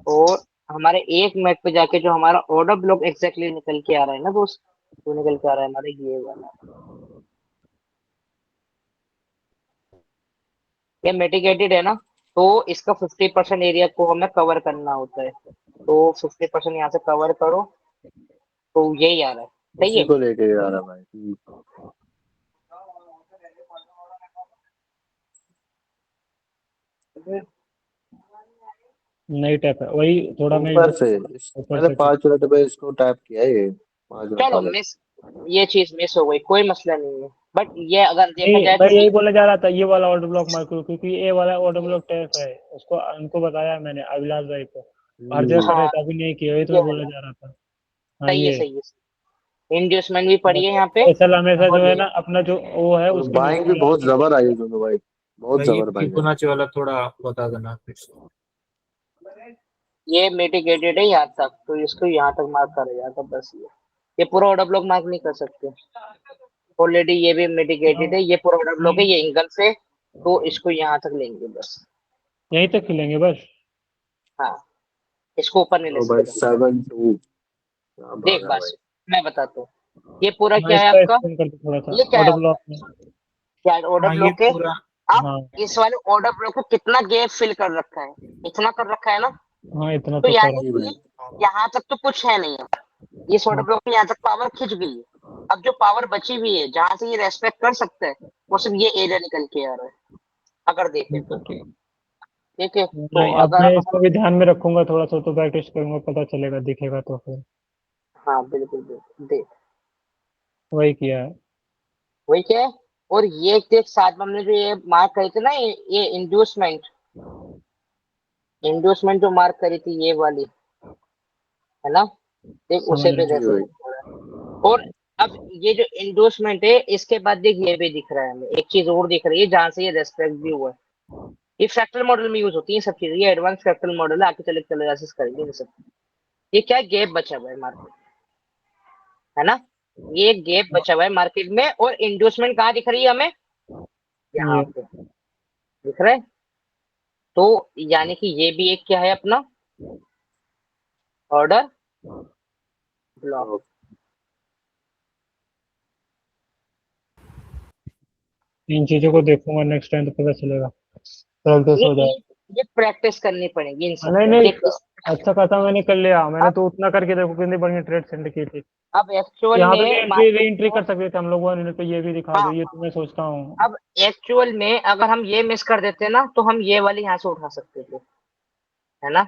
और हमारे 1 मिनट पे जाके जो हमारा ऑर्डर ब्लॉक एग्जैक्टली निकल के आ रहा है ना दोस्त, वो निकल के आ रहा है हमारे ये वाला। ये मिटिगेटेड है ना, तो इसका 50% एरिया को हमें कवर करना होता है। तो 50% यहाँ से कवर करो, तो यही आ रहा है। सही उसी है। को लेके आ रहा भाई। नहीं टैप है वही, थोड़ा मैं ऊपर इधर से ऊपर मैंने से टैप। 5 मिनट पे इसको टैप किया है, ये 5 मिनट चलो वाले। मिस, ये चीज मिस हो गई, कोई मसला नहीं है। बट ये अगर देखा नहीं, जाए मैं तो यही बोलने जा रहा था, ये वाला ऑर्डर ब्लॉक मार करो, क्योंकि ये वाला ऑर्डर ब्लॉक टैप है। उसको उनको बताया है मैंने, अभिलाष भाई को। हर जगह कर हम्म। रहे हाँ, थे, अभी नहीं किया, ये तो ये मैं वाला बोलने जा रहा था। हाँ सही है, ये। सही है। इंड्यूसमेंट भी पड़ी है यहाँ पे, एसएल हमेशा जो और है ये ना अपना जो वो है और उसके बाइंग नीचे भी ही बहुत आती जबर आई है दोनों भाई, बहुत भाई ये जबर बाइंग आई। फिबोनाची वाला थोड़ा बता देना प्लीज। ये मिटिगेटेड है यहाँ तक, तो इसको यहाँ तक मार्क करा जाएगा बस। ये पूरा ऑर्डर ब्लॉक मार्क नहीं कर सकते, ऑलरेडी ये भी मिटिगेटेड है, है। ये पूरा ऑर्डर ब्लॉक है ये एंगल से, तो इसको यहाँ तक लेंगे बस। यहीं तक खिलेंगे बस। हाँ, इसको ऊपर नहीं ले तो भाई सकते। 7-2 क्या देख भागा भाई। बस, मैं बताता हूँ, ये पूरा मैं क्या है इसका आपका, एक्सप्लेन कर दूं थोड़ा सा ये क्या है ऑर्डर आपका, ब्लॉक में। क्या ऑर्डर हाँ ये ब्लॉक है। पूरा। आप हाँ। इस वाले ऑर्डर ब्लॉक को कितना गैप फिल कर रखा है, इतना कर रखा है ना, हाँ इतना तो तो यानी करो। जी भाई। कि यहाँ तक तो कुछ है नहीं है। ये ऑर्डर हाँ ब्लॉक में यहाँ तक पावर खिंच गई है। अब जो पावर बची हुई है जहां से ये रेस्पेक्ट कर सकता है, वो सिर्फ ये एरिया निकल के आ रहा है, अगर देखें ठीक तो। है, ठीक। ठीक है, तो नहीं, अब अगर मैं अब इसको हम, भी ध्यान में रखूंगा थोड़ा सा, तो प्रैक्टिस करूंगा, पता चलेगा, दिखेगा तो फिर। हाँ बिल्कुल बिल्कुल देख, वही किया है। वही क्या है। और ये देख साथ में हमने जो ये मार्क करी थी ना, ये इंड्यूसमेंट, इंड्यूसमेंट जो मार्क करी थी ये वाली, है ना, देख समझ उसे रहा पे हूँ। जी रेफर भाई। कर। और अब ये जो इंडोर्समेंट है इसके बाद देख ये भी दिख रहा है हमें, एक चीज और दिख रही है जहां से ये रेस्पेक्ट भी हुआ है। ये फ्रैक्टल मॉडल में यूज होती है सब चीजें, ये एडवांस फ्रैक्टल मॉडल है, आगे चले चले एनालिसिस करेंगे इन सब। ये क्या गैप बचा हुआ है मार्केट, है ना, ये गैप बचा हुआ है मार्केट में, और इंडोर्समेंट कहाँ दिख रही है हमें, यहाँ ये पे दिख रहा है। तो यानी कि ये भी एक क्या है अपना ऑर्डर ब्लॉक। इन चीजों को देखूंगा नेक्स्ट टाइम तो पता चलेगा, प्रैक्टिस ये हो जाए। ये ये प्रैक्टिस करनी पड़ेगी इन सब नहीं पे। नहीं, देख अच्छा खासा मैंने कर लिया, मैंने अब तो उतना करके देखो कितनी बढ़िया ट्रेड सेंड की थी। अब एक्चुअल यहाँ पे भी में एंट्री री मार्केट एंट्री को, कर सकते थे हम लोग, 1 मिनट पे ये भी दिखा दो, हाँ ये तो मैं सोचता हूँ। अब एक्चुअल में अगर हम ये मिस कर देते ना तो हम ये वाली यहाँ से उठा सकते थे, है ना,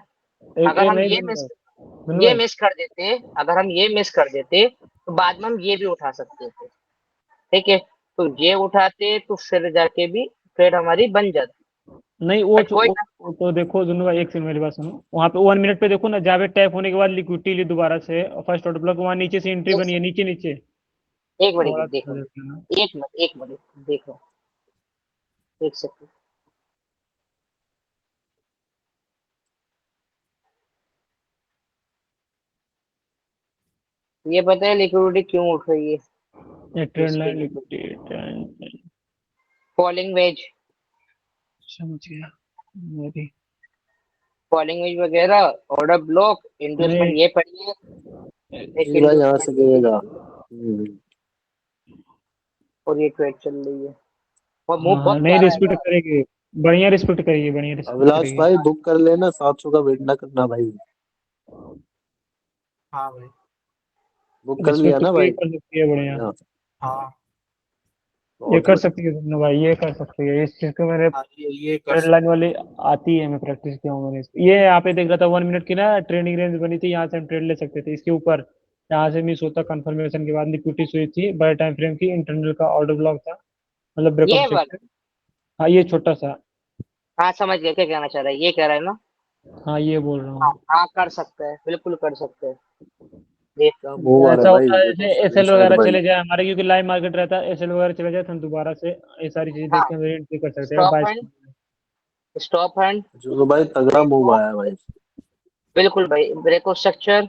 एक अगर एक हम नहीं ये धुन मिस भाई, धुन ये भाई, मिस कर देते, अगर हम ये मिस कर देते तो बाद में हम ये भी उठा सकते थे, ठीक है, तो ये उठाते तो फिर जाके भी ट्रेड हमारी बन जाती। नहीं बट कोई ना, वो तो देखो धुन भाई, एक सेकंड मेरी बात सुनो, वहाँ पे 1 मिनट पे देखो ना, जहाँ पे टैप होने के बाद लिक्विडिटी ली दोबारा से फर्स्ट ऑर्डर ब्लॉक, वहाँ नीचे से एंट्री एक बनी है, नीचे नीचे एक मिनट थोड़ा सा देखो, देखते हैं ना। एक मिनट देखो, एक सेकंड। ये पता है लिक्विडिटी क्यों उठ रही है ये ट्रेंड इसके लाइन लिए, लिक्विडिटी फॉलिंग वेज, समझ गया मेरी। फॉलिंग वेज वगैरह, ऑर्डर ब्लॉक, नहीं इंडोर्समेंट ये पड़ी है, एक जी भाई यहाँ से इंडोर्समेंट ये गिरेगा। पड़ी है, और ये ट्रेड चल रही है, और मूव हाँ बहुत नहीं, प्यारा है रिस्पेक्ट ना। करेगी, बढ़िया रिस्पेक्ट करेगी, बढ़िया रिस्पेक्ट अभिलाष करेगी। भाई बुक कर लेना, 700 का वेट ना करना भाई। हाँ भाई। बुक कर लिया रिस्पेक्ट ना तो ये भाई। कर सकती है बढ़िया, हाँ, हाँ ये बहुत कर बढ़िया। सकती है दोनों भाई, ये कर सकती है, इस चीज को मैंने हाँ, ये कर रेड लाइन सकते वाली आती है, मैं प्रैक्टिस किया हूँ मैंने ये यहाँ पे देख रहा था, 1 मिनट की ना ट्रेडिंग रेंज बनी थी, यहाँ से हम ट्रेड ले सकते थे इसके ऊपर, यहाँ से मिस होता कंफर्मेशन के बाद लिक्विडिटी हुई थी, बड़े टाइम फ्रेम की, इंटरनल का ऑर्डर ब्लॉक था, मतलब ब्रेकआउट ये वाला, सेक्टर। हाँ ये छोटा सा, हाँ समझ गया क्या कहना चाह रहा है, ये कह रहा है ना। हाँ ये बोल रहा हाँ हूँ। हाँ कर सकते हैं, बिल्कुल कर सकते हैं। देख क्या मूव आ रहा ऐसा है भाई, होता है देखो जैसे सेकंड एसएल साइड वगैरह भाई। चले जाए हमारे, क्योंकि लाइव मार्केट रहता है, एसएल वगैरह चले जाए तो हम दोबारा से ये सारी चीजें देख हाँ के हम एंट्री कर सकते हैं, अब स्टॉप बाइस। हैंड, स्टॉप हैंड, जो भाई तगड़ा मूव देखो, आया भाई। बिल्कुल भाई ब्रेको स्ट्रक्चर।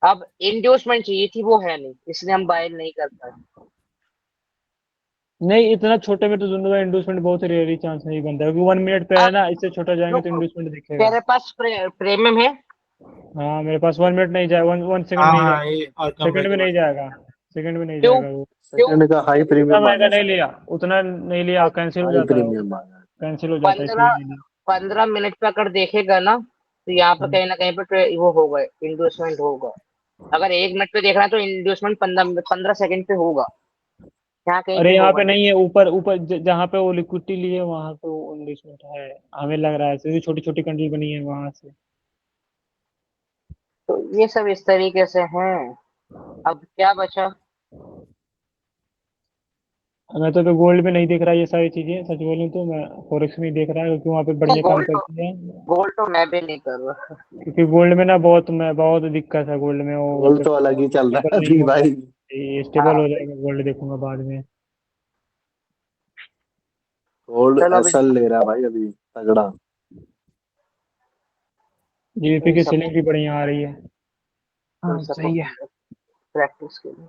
अब इंड्यूसमेंट चाहिए थी, वो है नहीं, इसलिए हम बाय नहीं कर पाए। नहीं इतना छोटे में तो दोनों का इंडोसमेंट बहुत रेयर ही चांस नहीं बनता है, क्योंकि 1 मिनट पे है अब ना, इससे छोटा जाएंगे तो रुक रुक, इंडोसमेंट दिखेगा। तेरे पास प्रीमियम है, हाँ मेरे पास 1 मिनट नहीं जाएगा, वन सेकंड हाँ नहीं हाँ, जाएगा, ये और कम भाई सेकंड के में पास। नहीं जाएगा, सेकंड में नहीं क्यों जाएगा वो। क्यों, सेकंड का हाई उतना प्रीमियम आ महंगा गया नहीं शायद। लिया, उतना नहीं लिया, कैंसिल हो हाई जाता है वो, प्रीमियम आ गया। कैंसिल हो जाता है इसलिए 15 नहीं लिया। 15 मिनट पे अगर देखेगा ना तो यहाँ पर हाँ। कहीं ना कहीं पे वो होगा, इंड्यूसमेंट होगा। अगर 1 मिनट पे देख रहा है तो इंड्यूसमेंट 15 सेकंड पे होगा, यहाँ कहीं अरे पे यहाँ होगा पे नहीं। नहीं है, ऊपर ऊपर जहाँ पे वो लिक्विडिटी ली है वहां पे वो इंडोसमेंट है, हमें लग रहा है, सीधी छोटी छोटी कंट्री बनी है वहां से। तो ये सब इस तरीके से हैं। अब क्या बचा, मैं तो गोल्ड में नहीं देख रहा ये सारी चीजें, सच बोलूं तो मैं फॉरेक्स में ही देख रहा है, क्योंकि वहाँ पे बढ़िया काम गोल्ड, करती है। गोल्ड तो मैं भी नहीं कर रहा। क्योंकि गोल्ड में ना बहुत दिक्कत है गोल्ड में, वो गोल्ड मतलब तो अलग ही चल रहा स्टेबल है नहीं अभी होता, भाई। ये स्टेबल हाँ हो जाएगा गोल्ड, देखूंगा बाद में। गोल्ड चलो अभी एसएल ले रहा है भाई अभी, तगड़ा। जीबीपी इन की सब सीलिंग भी बढ़िया आ रही है। इन हाँ सबको सही है। प्रैक्टिस के लिए।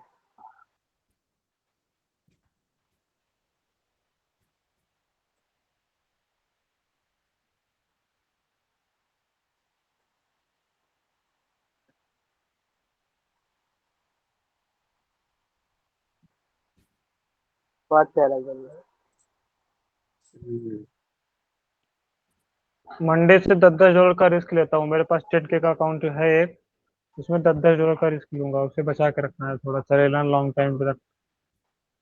बहुत प्यारा चल रहा है। हम्म। मंडे से 10-10 डॉलर का रिस्क लेता हूँ, मेरे पास 10K का अकाउंट है एक, उसमें 10-10 डॉलर का रिस्क लूंगा, उसे बचा के रखना है, थोड़ा चलेगा लॉन्ग टाइम तक।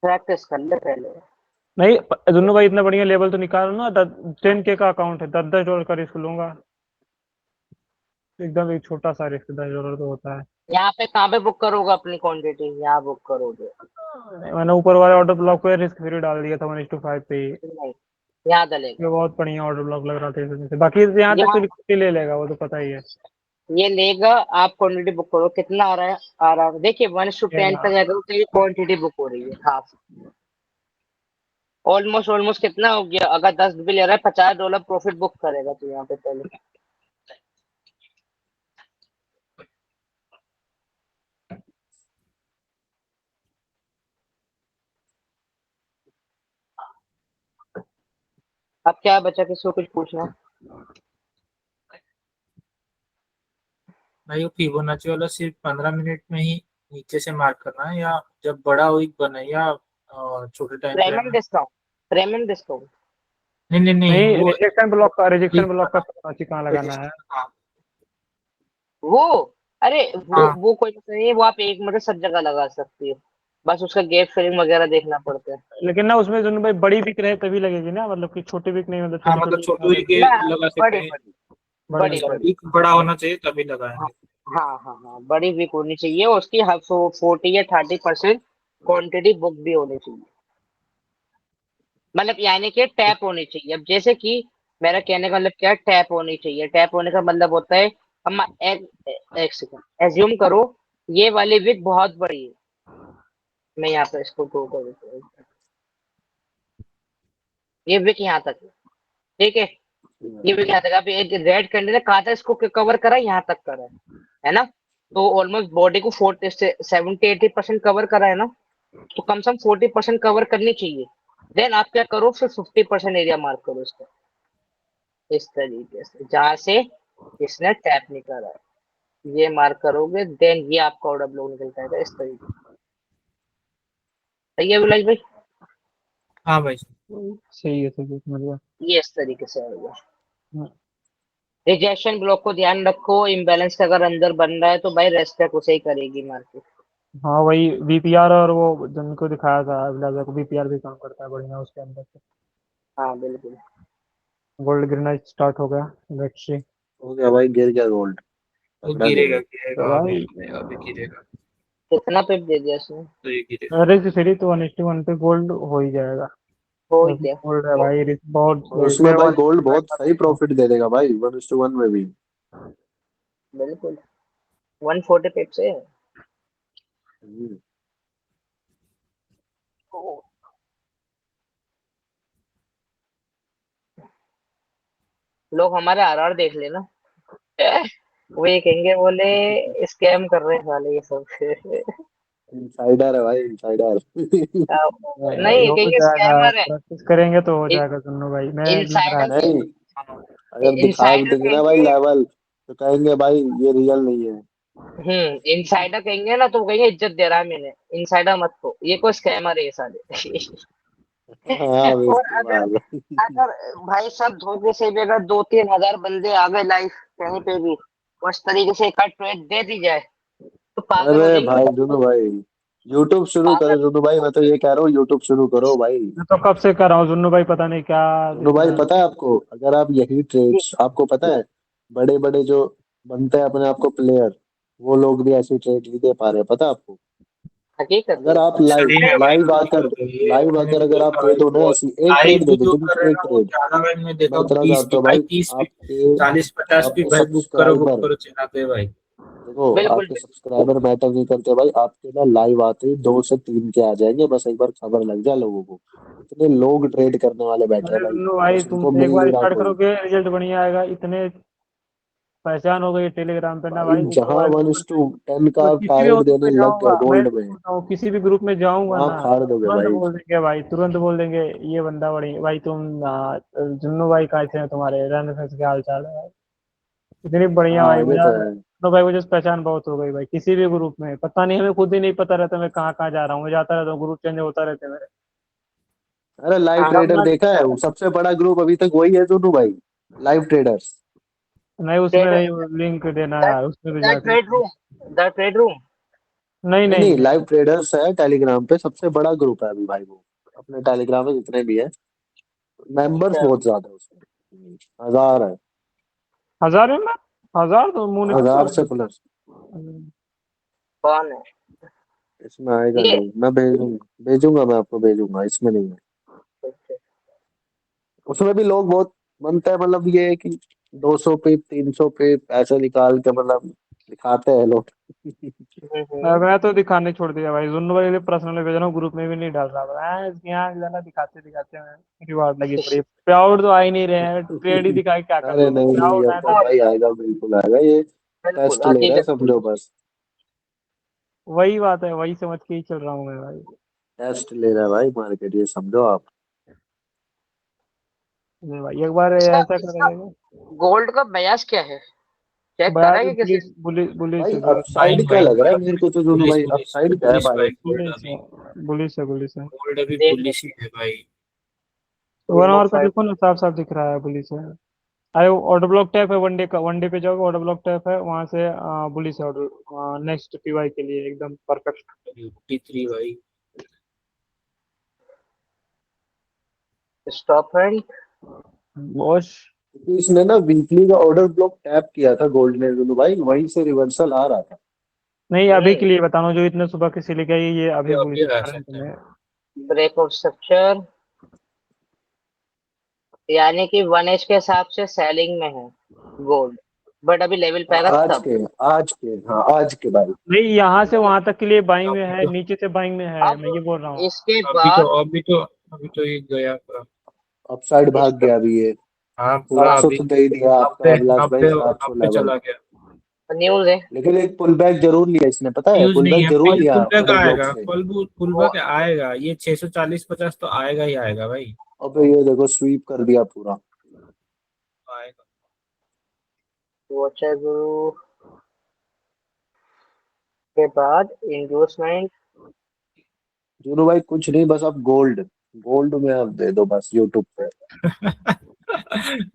प्रैक्टिस कर ले पहले। नहीं दोनों भाई इतना बढ़िया लेवल तो निकालो ना, 10K का अकाउंट है, 10-10 डॉलर का रिस्क लूंगा, एकदम एक छोटा सा रिस्क, 10 डॉलर तो होता है। यहाँ पे कहाँ पे बुक करोगे अपनी क्वांटिटी, यहाँ बुक करोगे, मैंने ऊपर वाले ऑर्डर ब्लॉक पे रिस्क फ्री डाल दिया था 1:5 पे ही, नहीं यहाँ ये डलेगा। बहुत बढ़िया ऑर्डर ब्लॉक लग रहा था इस वजह से, बाकी यहाँ तक तो यहाँ लिक्विडिटी ले लेगा वो तो पता ही है। ये लेगा, आप क्वांटिटी बुक करो, कितना आ रहा है, देखिए 1:10 तक जाकर तो ये क्वांटिटी बुक हो रही है हाफ। ऑलमोस्ट कितना हो गया, अगर 10 भी ले रहा है $50 प्रॉफिट बुक करेगा तो यहाँ पे पहले। अब क्या बचा, किसको कुछ पूछना? भाई वो फिबोनाची वाला सिर्फ 15 मिनट में ही नीचे से मार्क करना है, या जब बड़ा विक बने, या छोटे टाइम फ्रेम प्रीमियम में? Discount, premium discount. नहीं नहीं नहीं, नहीं, वो रिजेक्शन week ब्लॉक का का फिबोनाची कहाँ लगाना है? हाँ वो, अरे हाँ वो कोई मसला नहीं है, वो आप एक मतलब सब जगह लगा सकती हो, बस उसका गैप फिलिंग वगैरह देखना पड़ता है। लेकिन ना उसमें जो भाई बड़ी बिक रहे तभी लगेगी ना, मतलब कि छोटी बिक नहीं, मतलब हाँ, छोटे मतलब छोटे छोटे विक के ना, लगा सकते बड़ी हैं। बड़ी बड़े बड़ी में। अच्छा, बड़ी विक बड़ा होना चाहिए तभी हाँ लगाएंगे। हाँ, बड़ी वीक होनी चाहिए, उसकी 40 या 30% क्वांटिटी बुक भी होनी चाहिए, मतलब यानी कि टैप होनी चाहिए। अब जैसे कि मेरा कहने का मतलब क्या है, टैप होनी चाहिए, टैप होने का मतलब होता है, हम एक सेकंड एज्यूम करो, ये वाली वीक बहुत बड़ी है, मैं यहाँ पे इसको ड्रॉ कर देता हूँ, ये वीक यहाँ तक है, ठीक है, ये वीक यहाँ तक, अब एक रेड कैंडल कहा था इसको कवर करा, यहाँ तक करा है ना, तो ऑलमोस्ट बॉडी को 70-80% कवर करा है ना, तो कम से कम 40% कवर करनी चाहिए। देन आप क्या करो, फिर 50% एरिया मार्क करो इसका, इस तरीके से जहां से इसने टैप नहीं करा है, ये मार्क करोगे, देन ये आपका ऑर्डर ब्लॉक निकल जाएगा इस तरीके से। सही है विलास भाई? हाँ भाई। सही है, सही है, समझ गया। ये इस तरीके से आएगा। हाँ। रिजेक्शन ब्लॉक को ध्यान रखो, इम्बैलेंस का अगर अंदर बन रहा है तो भाई रेस्पेक्ट उसे ही करेगी मार्केट। हाँ, वही वीपीआर और वो जिनको दिखाया था अभिलाषा को, वीपीआर भी काम करता है बढ़िया उसके अंदर से। हाँ बिल्कुल। गोल्ड गिरना स्टार्ट हो गया, लेट्स सी। हो गया भाई, गिर गया गोल्ड। वो तगड़ा गिर गिरेगा गया। तो गिरेगा, अभी भाई अभी गिरेगा। कितना पिप दे दिया इसने? तो ये गिरेगा। अरे सीढ़ी तो 1:1 पे गोल्ड हो ही जाएगा। हो ही बस गया। गोल्ड है भाई, रिस्क बहुत और उसमें डे भाई वन। गोल्ड बहुत सही प्रॉफिट दे देगा भाई, 1:1 में भी। बिल्कुल, 140 पिप से। हम्म। लोग हमारे आरआर देख लेना, वो ये कहेंगे, बोले स्कैम कर रहे हैं साले ये सब। इनसाइडर है भाई, इनसाइडर। नहीं भाई, नहीं, ये हो कहेंगे जाएगा, स्कैमर है। प्रैक्टिस करेंगे तो हो जाएगा सुनो भाई, मैं लग रहा इनसाइडर है। नहीं, अगर दिखा भी इनसाइडर देंगे ना भाई कहेंगे, लेवल, तो कहेंगे भाई ये रियल नहीं है। इनसाइडर कहेंगे ना तो वो कहेंगे इज्जत दे रहा है मैंने, इनसाइडर मत को, ये कोई स्कैमर है ये साले। हाँ और बेइज्जती अगर मार। अगर भाई सब धोखे से भी अगर 2-3 हजार बंदे आ गए लाइव कहीं पे भी, उस तरीके से एक ट्रेड दे दी जाए तो पागल हो अरे जाएंगे भाई लोग। जुनू भाई, यूट्यूब शुरू पागल। करो जुनू भाई, मैं तो ये कह रहा हूँ यूट्यूब शुरू करो भाई। मैं तो कब से कर रहा हूँ जुन्नू भाई, पता नहीं क्या जुनू भाई इतना। पता है आपको, अगर आप यही ट्रेड्स, आपको पता है बड़े बड़े जो बनते हैं अपने आप को प्लेयर, वो लोग भी ऐसी ट्रेड नहीं दे पा रहे, पता है आपको। हकीकत है। अगर आप सही लाइव में भाई, लाइव बहुत आकर, होते हैं ये, लाइव मैंने आकर भी अगर आप देखा दे भाई दो ना बहुत। ऐसी एक लाइव ट्रेड दे भी दो, जो दिन कर की रहे हैं एक ना वो ट्रेड, ज्यादा, भाई मैं देखा मैं हूँ इतना 30 जानता भी हूँ भाई, भाई। 30 भी, आपके 40-50 भी आपके भाई बुक सब्सक्राइबर, करो चिल्लाते हैं भाई। देखो बिल्कुल आपके सब्सक्राइबर मैटर नहीं करते भाई, आपके ना लाइव आते ही 2 से 3 के आ जाएंगे, बस एक बार खबर लग जाए लोगों को। इतने लोग ट्रेड करने वाले बैठे हैं अरे भाई, जुन्नू भाई, बस उनको तुम एक मिल बार नहीं रहा स्टार्ट कोई। करोगे रिजल्ट बढ़िया आएगा, इतने पहचान हो गई टेलीग्राम पे ना भाई भाई, ऊपर जहाँ वाले वन ग्रुप इस में। टू टेन का मैं आप किसी भी टारगेट ग्रुप में देने लग जाऊंगा, गए मैं गोल्ड में, बोलता हूँ किसी भी ग्रुप में जाऊंगा वहां ना, फाड़ दोगे तुरंत भाई। बोल देंगे भाई, तुरंत बोल देंगे ये बंदा बड़ी भाई, तुम जुन्नू भाई कैसे हैं, तुम्हारे रहने सहने क्या हाल चाल है भाई। इतनी बढ़िया भाई हाँ ये तो मुझे, है। तो भाई मुझे पहचान बहुत हो गई भाई, किसी भी ग्रुप में पता नहीं, हमें खुद ही नहीं पता रहता मैं कहाँ कहाँ जा रहा हूँ, मैं जाता रहता हूँ, ग्रुप चेंज होता रहते हैं मेरे। अरे लाइव हाँ ट्रेडर देखा है, वो सबसे बड़ा ग्रुप अभी तक वही है दोनों भाई, लाइव ट्रेडर्स। नहीं उसमें ट्रेड, नहीं, लिंक देना यार, उसमें भी द जाके। Trade room, the trade room. नहीं नहीं नहीं नहीं, नहीं। लाइव ट्रेडर्स है टेलीग्राम पे, सबसे बड़ा ग्रुप है अभी भाई वो, अपने टेलीग्राम में जितने भी है, मेंबर्स अच्छा, बहुत ज्यादा है उसमें। 1000 है, 1000 में? 1000 तो मुंह निकल 1000 से जाएगा। प्लस। कौन है इसमें आएगा ये? नहीं, मैं भेजूंगा, भेजूंगा मैं आपको, भेजूंगा, इसमें नहीं है। उसमें भी लोग बहुत बनते हैं, मतलब ये है कि 200 पिप 300 पिप ऐसे निकाल के मतलब दिखाते हैं लोग। मैं तो दिखाने छोड़ दिया भाई, जुन्नू भाई पर्सनली भेज रहा हूँ, ग्रुप में भी नहीं डाल रहा भाई, यहाँ ज्यादा दिखाते दिखाते मैं रिवार्ड लगी पड़ी, पे आउट तो आ ही नहीं रहे हैं, ट्रेड ही दिखा के क्या कर अरे लूंगा, नहीं पे नहीं, आउट अब है तो तो भाई आएगा, बिल्कुल आएगा ये। बिल्कुल टेस्ट ले रहा है हकीकत। समझो बस। वही बात है, वही समझ के ही चल रहा हूँ मैं भाई। टेस्ट ले रहा है भाई मार्केट, ये समझो आप। नहीं भाई, एक बार इसका ऐसा इसका करेंगे। गोल्ड का बयास क्या है, चेक करा बयाज है कि कैसे? पुलिस पुलिस पुलिस भाई है पुलिस अपसाइड बाइंग क्या बाइंग लग रहा है मेरे को तो दोनों पुलिस भाई, पुलिस अपसाइड क्या है पुलिस भाई? भाई गोल्ड पुलिस अभी, है पुलिस है पुलिस है। गोल्ड अभी देख पुलिस ही है भाई। 1 आवर का फाइव। देखो ना, साफ साफ दिख रहा है पुलिस है। अरे ऑर्डर ब्लॉक टैप है, वनडे का, वनडे पे जाओगे ऑर्डर ब्लॉक टैप है, वहां से पुलिस है ऑर्डर नेक्स्ट पीवाई के लिए एकदम परफेक्ट। 53 भाई। Stop and wash. क्योंकि इसने ना वीकली का ऑर्डर ब्लॉक टैप किया था गोल्ड ने दोनों भाई, वहीं से रिवर्सल आ रहा था। नहीं अभी के लिए बता रहा हूँ, जो इतने सुबह किसी लेके आई ये ये अभी पुलिस अभी आ करंट सकते हैं। में। ब्रेक ऑफ स्ट्रक्चर, यानी कि 1 एज के हिसाब से सेलिंग में है गोल्ड, बट अभी लेवल पे हाँ आएगा आज तब। के, आज के, हाँ आज के भाई। नहीं यहाँ से वहां तक के लिए बाइंग में अभी है, तो नीचे से बाइंग में है, अब मैं ये बोल रहा हूँ। इसके अभी तो बाद अभी तो अभी तो ये गया पूरा। अपसाइड भाग इसके गया अभी ये। हाँ पूरा 700 अभी तो दे ही दिया आपका नब्बे अभिलाष भाई, नब्बे 700 नब्बे लेवल। चला गया। न्यूज है लेकिन एक पुल बैक जरूर लिया इसने, पता है, न्यूज पुल नहीं बैक है, जरूर फुल लिया फुल बैक ऑर्डर ब्लॉक आएगा, से। फुल वो बैक आएगा, ये 640-50 तो आएगा ही आएगा भाई। अबे ये देखो स्वीप कर दिया पूरा। आएगा। वॉचर गुरु के बाद इंडोर्समेंट। जोनू भाई कुछ नहीं, बस अब गोल्ड, गोल्ड में अब दे दो बस यूट्यूब पे।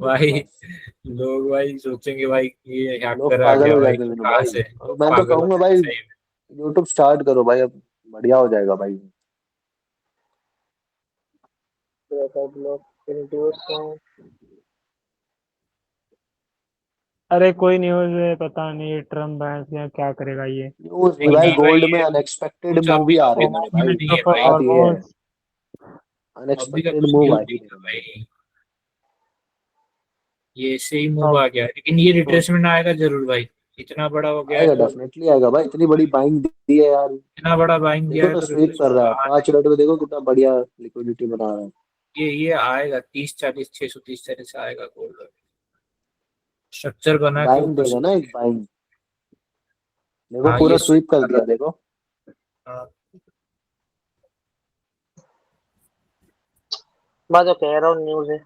भाई बस लोग भाई सोचेंगे भाई ये लोग हैकर आ पागल गया हो भाई, जाते हैं जोनू कहाँ भाई। से और लोग मैं तो पागल हो कहूंगा जाएंगे भाई सही में। यूट्यूब स्टार्ट करो भाई, अब बढ़िया हो जाएगा भाई। Block endorsement. अरे कोई न्यूज है, पता नहीं ट्रम्प बैंड या क्या करेगा ये। न्यूज नहीं नहीं भाई, नहीं भाई गोल्ड में ये अनएक्सपेक्टेड कुछ मूव अभी ही आ रहे अभी हैं मेरे कुछ में भाई। नहीं है भाई, बात ये है, ऑलमोस्ट। अभी का अनएक्सपेक्टेड कुछ मूव न्यूज आ ही नहीं रहे है हैं भाई। भाई, ये ऐसे ही मूव आ गया, लेकिन ये रिट्रेसमेंट आएगा जरूर भाई, इतना बड़ा हो गया है आएगा, तो। डेफिनेटली आएगा भाई, इतनी बड़ी बाइंग दी है यार। इतना बड़ा बाइंग दिया देखो है ना तो स्वीप कर रिट्रेसमेंट रहा तो है, आना 5 मिनट में देखो कितना बढ़िया लिक्विडिटी बना रहा है। ये आएगा 30-40, 630-40 आएगा गोल्ड। स्ट्रक्चर बना के बाइंग ऊपर देगा से। ना एक बाइंग। देखो हाँ पूरा ये स्वीप कर दिया देखो। मैं तो कह रहा हूँ न्यूज है।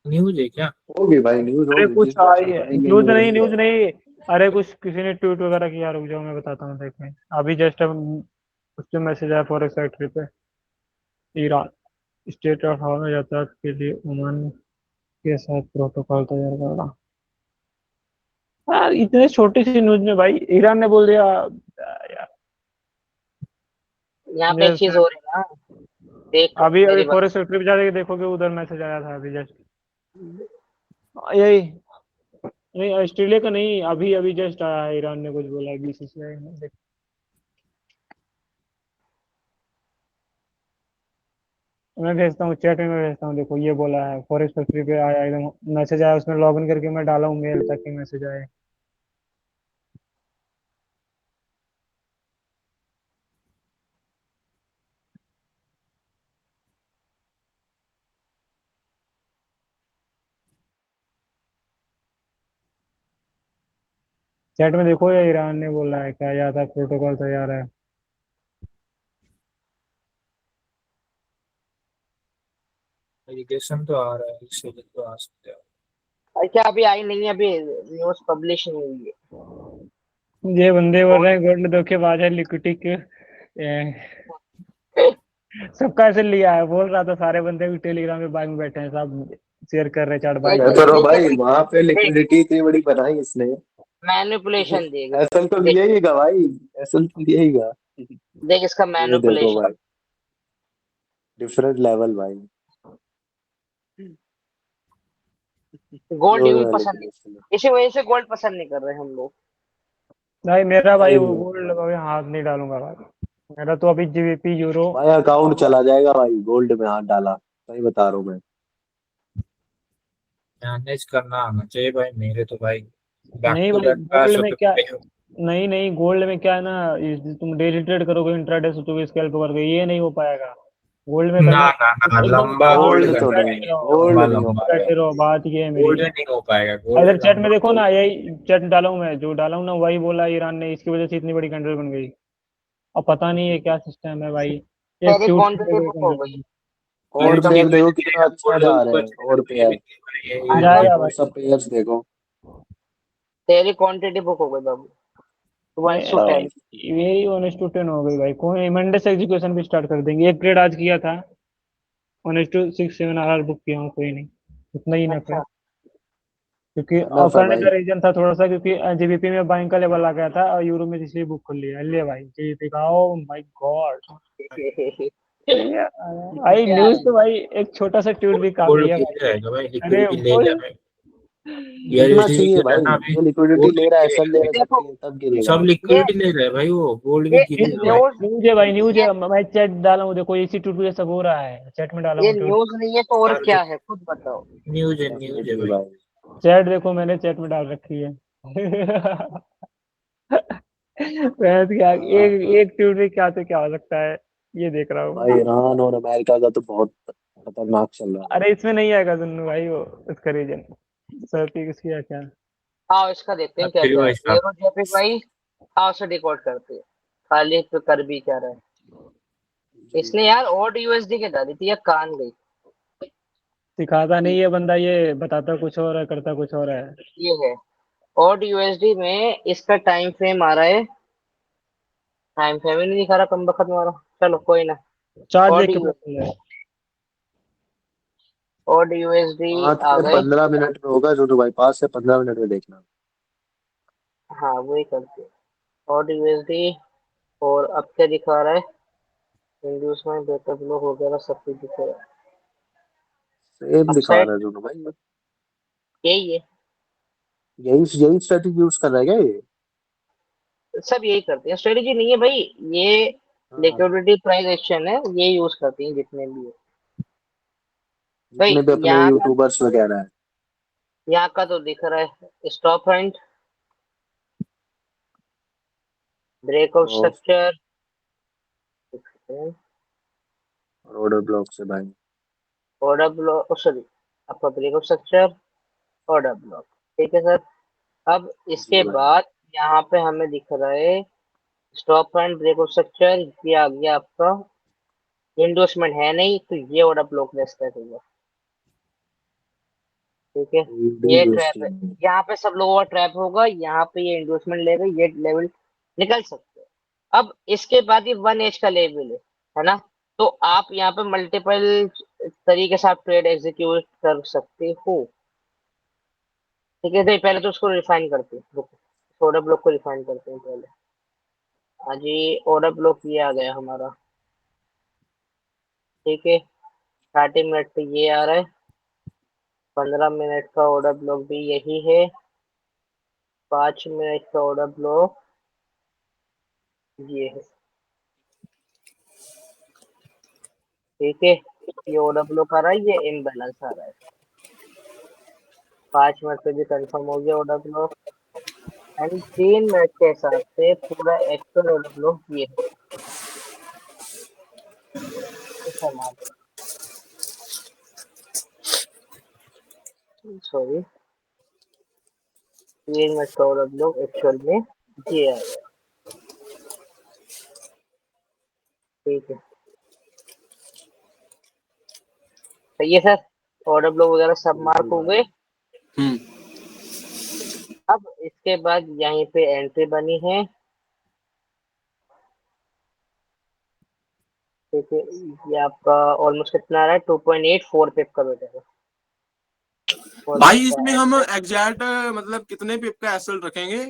न्यूज है क्या? होगी भाई न्यूज, अरे होगी जिस कुछ बात आई से है, करेंगे न्यूज न्यूज नहीं ही है। न्यूज नहीं। अरे कुछ किसी ने ट्वीट वगैरह किया, रुक जाओ मैं बताता हूँ, देखें। अभी जस्ट उससे मैसेज आया फॉरेक्स फैक्ट्री पे। ईरान स्टेट ऑफ हवा में यातायात के लिए ओमान के साथ प्रोटोकॉल तैयार करना। हाँ इतने छोटी सी न्यूज में भाई ईरान ने बोल दिया यार। यहाँ पे एक चीज जैसे हो रही है ना, देख अभी अभी मेरी बात। फॉरेस्ट फैक्ट्री पे जाके देखोगे, उधर मैसेज आया था अभी जस्ट। यही। नहीं ऑस्ट्रेलिया का नहीं, अभी अभी जस्ट आया है, ईरान ने कुछ बोला है बीसीसीआई ने। मैं भेजता हूँ चैट में, मैं भेजता हूँ, देखो ये बोला है फॉरेस्ट फैक्ट्री पे आया एकदम मैसेज आया, उसमें लॉगिन करके मैं डाला हूँ मेल ताकि मैसेज आए। चैट में देखो, या ईरान ने बोला है क्या, या था प्रोटोकॉल तैयार है। एलिगेशन तो आ रहा है, इससे तो आ सकते हैं। अच्छा अभी आई नहीं है, अभी न्यूज पब्लिश नहीं हुई है। ये बंदे बोल रहे हैं गोल्ड धोखेबाज है, लिक्विडिटी के सबका ऐसे लिया है, बोल रहा था सारे बंदे भी टेलीग्राम में बाइंग में बैठे हैं, सब शेयर कर रहे चार्ट बाइंग देख कर क्या रहे करो हैं। देख भाई, वहां पे देख लिक्विडिटी इतनी बड़ी बनाई इसने। मैनिपुलेशन देख। एसएल तो देख लिया ही गा भाई, एसएल तो लिया ही गा। देख इसका ये देखो मैनिपुलेशन। भाई, डिफरेंट लेवल भाई। गोल्ड जो भी पसंद मैनिपुलेशन है। नहीं, इसी वजह से गोल्ड पसंद नहीं कर रहे हम लोग। भाई मेरा भाई सही वो में गोल्ड अभी हाथ नहीं डालूंगा भाई। मेरा तो अभी जीबीपी यूरो। भाई अकाउंट चला जाएगा भाई, गोल्ड में हाथ डाला, सही बता रहा हूँ मैं। मैनेज करना आना चाहिए भाई मेरे तो भाई। बैक नहीं टू भाई, बैक गोल्ड क्लास में क्या, नहीं नहीं, गोल्ड में क्या है ना, तुम डेली ट्रेड करोगे, इंट्राडे सोचोगे स्कैल्प करोगे, ये नहीं हो पाएगा। गोल्ड में ना करना ना ना, एकदम लंबा शांत होल्ड गोल्ड से तो करना नहीं, बैठे है, रहो, गोल्ड लंबा नहीं हो लंबा पाएगा। बैठे रहो, बात ये है मेरी। गोल्ड नहीं हो पाएगा, गोल्ड इधर चैट में लंबा। देखो ना, यही चैट डाला हूँ मैं, जो डाला हूँ ना वही बोला, ईरान ने इसकी वजह से इतनी बड़ी कंट्री बन गई। अब पता नहीं है क्या सिस्टम है भाई, एक पहले ट्यूट क्वांटिटी बुक हो गई, और वेलकम पेयर टू। देखो कितना अच्छा जा रहा है, और पेयर अरब जाएगा और भाई। सब पेयर्स देखो। तेरी क्वांटिटी बुक हो गई बाबू, वंस टू मेरा भाई 10। मेरी 1:10 हो गई भाई, कोई मंडे से एग्जीक्यूशन भी स्टार्ट कर देंगे, एक ट्रेड आज किया था, 1:6-7 आर बुक किया हूँ, कोई नहीं, उतना ही नफ है। अच्छा, क्योंकि और नफ है करने भाई। का रीजन था थोड़ा सा, क्योंकि जीबीपी में बाइंग का लेवल आ गया था और यूरो में इसलिए बुक कर लिया, ले भाई जीबीपी का, ओ माय गॉड। भाई क्या न्यूज है? तो भाई, एक छोटा सा ट्वीट भी काफी गोल्ड है गिर भाई। जाएगा भाई, अरे लिक्विडिटी ले बोल, जा भाई। यार इतना यूएसडी भी चाहिए गिर रहा है भाई, ना अभी। ये लिक्विडिटी गोल्ड ले भी रहा है, सब ले गिरेगा। रहे, सब देखो, तब गिरेगा सब भाई। ये लिक्विडिटी ले रहा है भाई, वो गोल्ड भी ये गिरेगा भाई। न्यूज, न्यूज है भाई, न्यूज ये है, मैं चैट डाला हूँ, देखो इसी ट्वीट पे सब हो रहा है, चैट में डाला ये हूँ ट्वीट। न्यूज नहीं है तो और क्या है, खुद बताओ। न्यूज है डेफिनेटली भाई। भाई। चैट देखो, मैंने चैट में डाल रखी है। बहस क्या, हाँ एक एक ट्वीट में क्या से क्या हो सकता है, ये देख रहा हूँ। भाई, ईरान और अमेरिका का तो बहुत खतरनाक चल रहा है भाई। अरे इसमें नहीं आएगा सुन्नू भाई, वो इसका रीजन सर्दी किसकी है क्या। आओ इसका देखते हैं अब क्या फिर क्या है, भाई साहब। यूरो जेपिक भाई। आओ से डिकोड करते हैं, खाली तो कर भी क्या रहा है। जी इसने यार ओड यूएसडी के डाली थी, या कान गई। सिखाता नहीं है बंदा, ये बताता कुछ और है, करता कुछ और है। ये है ओड यूएसडी में, इसका टाइम फ्रेम आ रहा है, टाइम फ्रेम ही नहीं दिखा रहा कम बखत मारा। चलो कोई ना। चार्ट ओड देख के पता चल जाएगा। ओड यूएसडी पाँच आ से गए। 15 मिनट में होगा जो भाई, 5 से 15 मिनट में देखना। हाँ वही करते हैं, ओड यूएसडी। और अब क्या दिखा रहा है, इंड्यूसमेंट डेटा ब्लॉक वगैरह सब कुछ दिख रहा है। सेम दिखा अपसाइड रहा है जो भाई। यही है, यही यही स्ट्रेटेजी यूज कर रहा है क्या ये? सब यही करते हैं, स्ट्रेटेजी नहीं है भाई ये, हाँ, लिक्विडिटी प्राइस एक्शन है, ये यूज करती हैं जितने भी है भाई। जितने भी अपने यहाँ का, यूट्यूबर्स वगैरह है। यहाँ का तो दिख रहा है स्टॉप एंड ब्रेकआउट तो स्ट्रक्चर। ऑर्डर ब्लॉक से भाई। ऑर्डर ब्लॉक, सॉरी, आपका ब्रेकआउट स्ट्रक्चर, ऑर्डर ब्लॉक। ठीक है सर। अब जी इसके भाई। बाद यहाँ पे हमें दिख रहा है स्टॉप एंड ब्रेकआउट स्ट्रक्चर, ये आ गया आपका। इंडोर्समेंट है नहीं तो ये ऑर्डर ब्लॉक रेस्पेक्ट होगा। ठीक है, ये ट्रैप है, यहाँ पे सब लोगों का ट्रैप होगा, यहाँ पे ये इंडोर्समेंट लेगा, ये लेवल निकल सकते हैं। अब इसके बाद ये 1H का लेवल है ना, तो आप यहाँ पे मल्टीपल तरीके से आप ट्रेड एग्जीक्यूट कर सकते हो। ठीक है, तो पहले तो उसको रिफाइन करते हैं, ऑर्डर ब्लॉक को रिफाइन करते हैं पहले। हाँ जी, ऑर्डर ब्लॉक ये आ गया हमारा। ठीक है, 30 मिनट पे ये आ रहा है, 15 मिनट का ऑर्डर ब्लॉक भी यही है, 5 मिनट का ऑर्डर ब्लॉक ये है। ठीक है, ये ऑर्डर ब्लॉक आ रहा है, ये इम्बैलेंस आ रहा है। 5 मिनट पे भी कंफर्म हो गया ऑर्डर ब्लॉक, एंड 3 मिनट के हिसाब से पूरा एक्चुअल ऑर्डर ब्लॉक ये है। सॉरी, 3 मिनट का ऑर्डर ब्लॉक एक्चुअल में ये आ गया। ठीक है, सही है सर, ऑर्डर ब्लॉक वगैरह सब मार्क हो गए। अब इसके बाद यहीं पे एंट्री बनी है। ठीक है, ये आपका ऑलमोस्ट कितना आ रहा है, 2.84 पिप का बैठेगा भाई ऑलमोस्ट इसमें हम एग्जैक्ट मतलब कितने पिप का एसएल रखेंगे?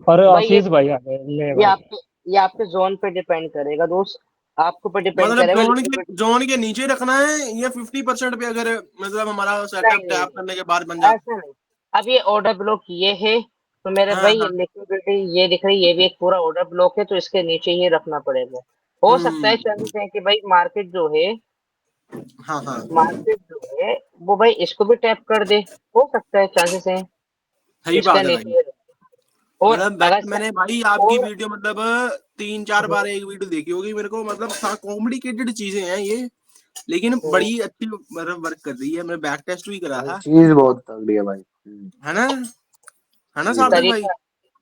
और भाई। आशीष भाई आ गए, ले ये भाई। आपके ये आपके जोन पे डिपेंड करेगा दोस्त, आपको पे डिपेंड मतलब करेगा जोन के नीचे रखना है या 50% पे, अगर मतलब हमारा नहीं सेटअप नहीं टैप नहीं, करने के बाद बन जाता? ऐसा नहीं। अब ये ऑर्डर ब्लॉक ये है, तो मेरे हाँ भाई हाँ। लिक्विडिटी ये दिख रही है, ये भी एक पूरा ऑर्डर ब्लॉक है, तो इसके नीचे ही रखना पड़ेगा। हो सकता है चांसेस है कि भाई मार्केट जो है हाँ हाँ मार्केट जो है वो भाई इसको भी टैप कर दे, हो सकता है, चांसेस हैं। सही इसका बात है भाई। नेचर और मतलब अगर मैंने भाई आपकी और वीडियो मतलब 3-4 बार एक वीडियो देखी होगी मेरे को, मतलब कॉम्प्लिकेटेड चीजें हैं ये, लेकिन बड़ी अच्छी मतलब वर्क कर रही है। मैंने बैक टेस्ट भी करा भाई था, चीज बहुत तगड़ी है भाई। है ना जी भाई, सार्थक भाई? तरीका,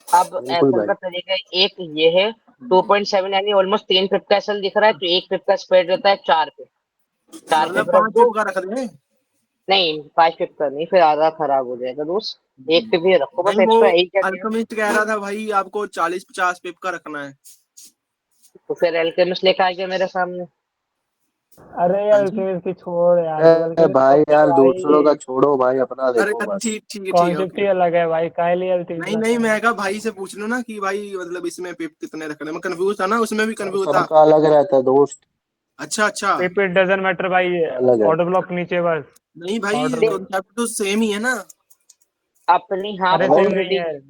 अब बिल्कुल एप्पल भाई। का तरीका एक ये है, 2.7 यानी ऑलमोस्ट 3 पिप का एसएल दिख रहा है, तो 1 पिप का स्प्रेड रहता है 4 पे, 4 मतलब पिप रख 5 दो। पिप का रख दे। नहीं 5 पिप का नहीं, फिर आधा खराब हो जाएगा दोस्त, 1 पिप ही रखो बस नहीं वो एक्स्ट्रा, यही क्या दिया। अल्केमिस्ट कह रहा था भाई आपको 40-50 पिप का रखना है। तो फिर एल्केमिस्ट लेकर आ गया मेरे सामने। अरे हाँ यार जी। अल्केमिस्ट की छोड़ यार, तू अल्केमिस्ट भाई मत यार कर दूसरों का भाई। छोड़ो भाई, अपना अरे देखो बस। ठीक है कॉन्सेप्ट ही ओके। अलग है भाई, काहे लिए अल्केमिस्ट नहीं नहीं, रखा है। मैं कहा भाई से पूछ लूं ना कि भाई मतलब इसमें पिप कितने रखने, मैं कंफ्यूज था ना, उसमें भी भाई कंफ्यूज था। सबका अलग रहता है दोस्त, अच्छा अच्छा। पिप इट डजंट मैटर भाई, सबका अलग है। ऑर्डर ब्लॉक नीचे बस। नहीं भाई ऑर्डर देख, ब्लॉक, कॉन्सेप्ट तो सेम ही है ना। अपनी हाफ अरे भाई सेम नहीं क्वांटिटी, है। है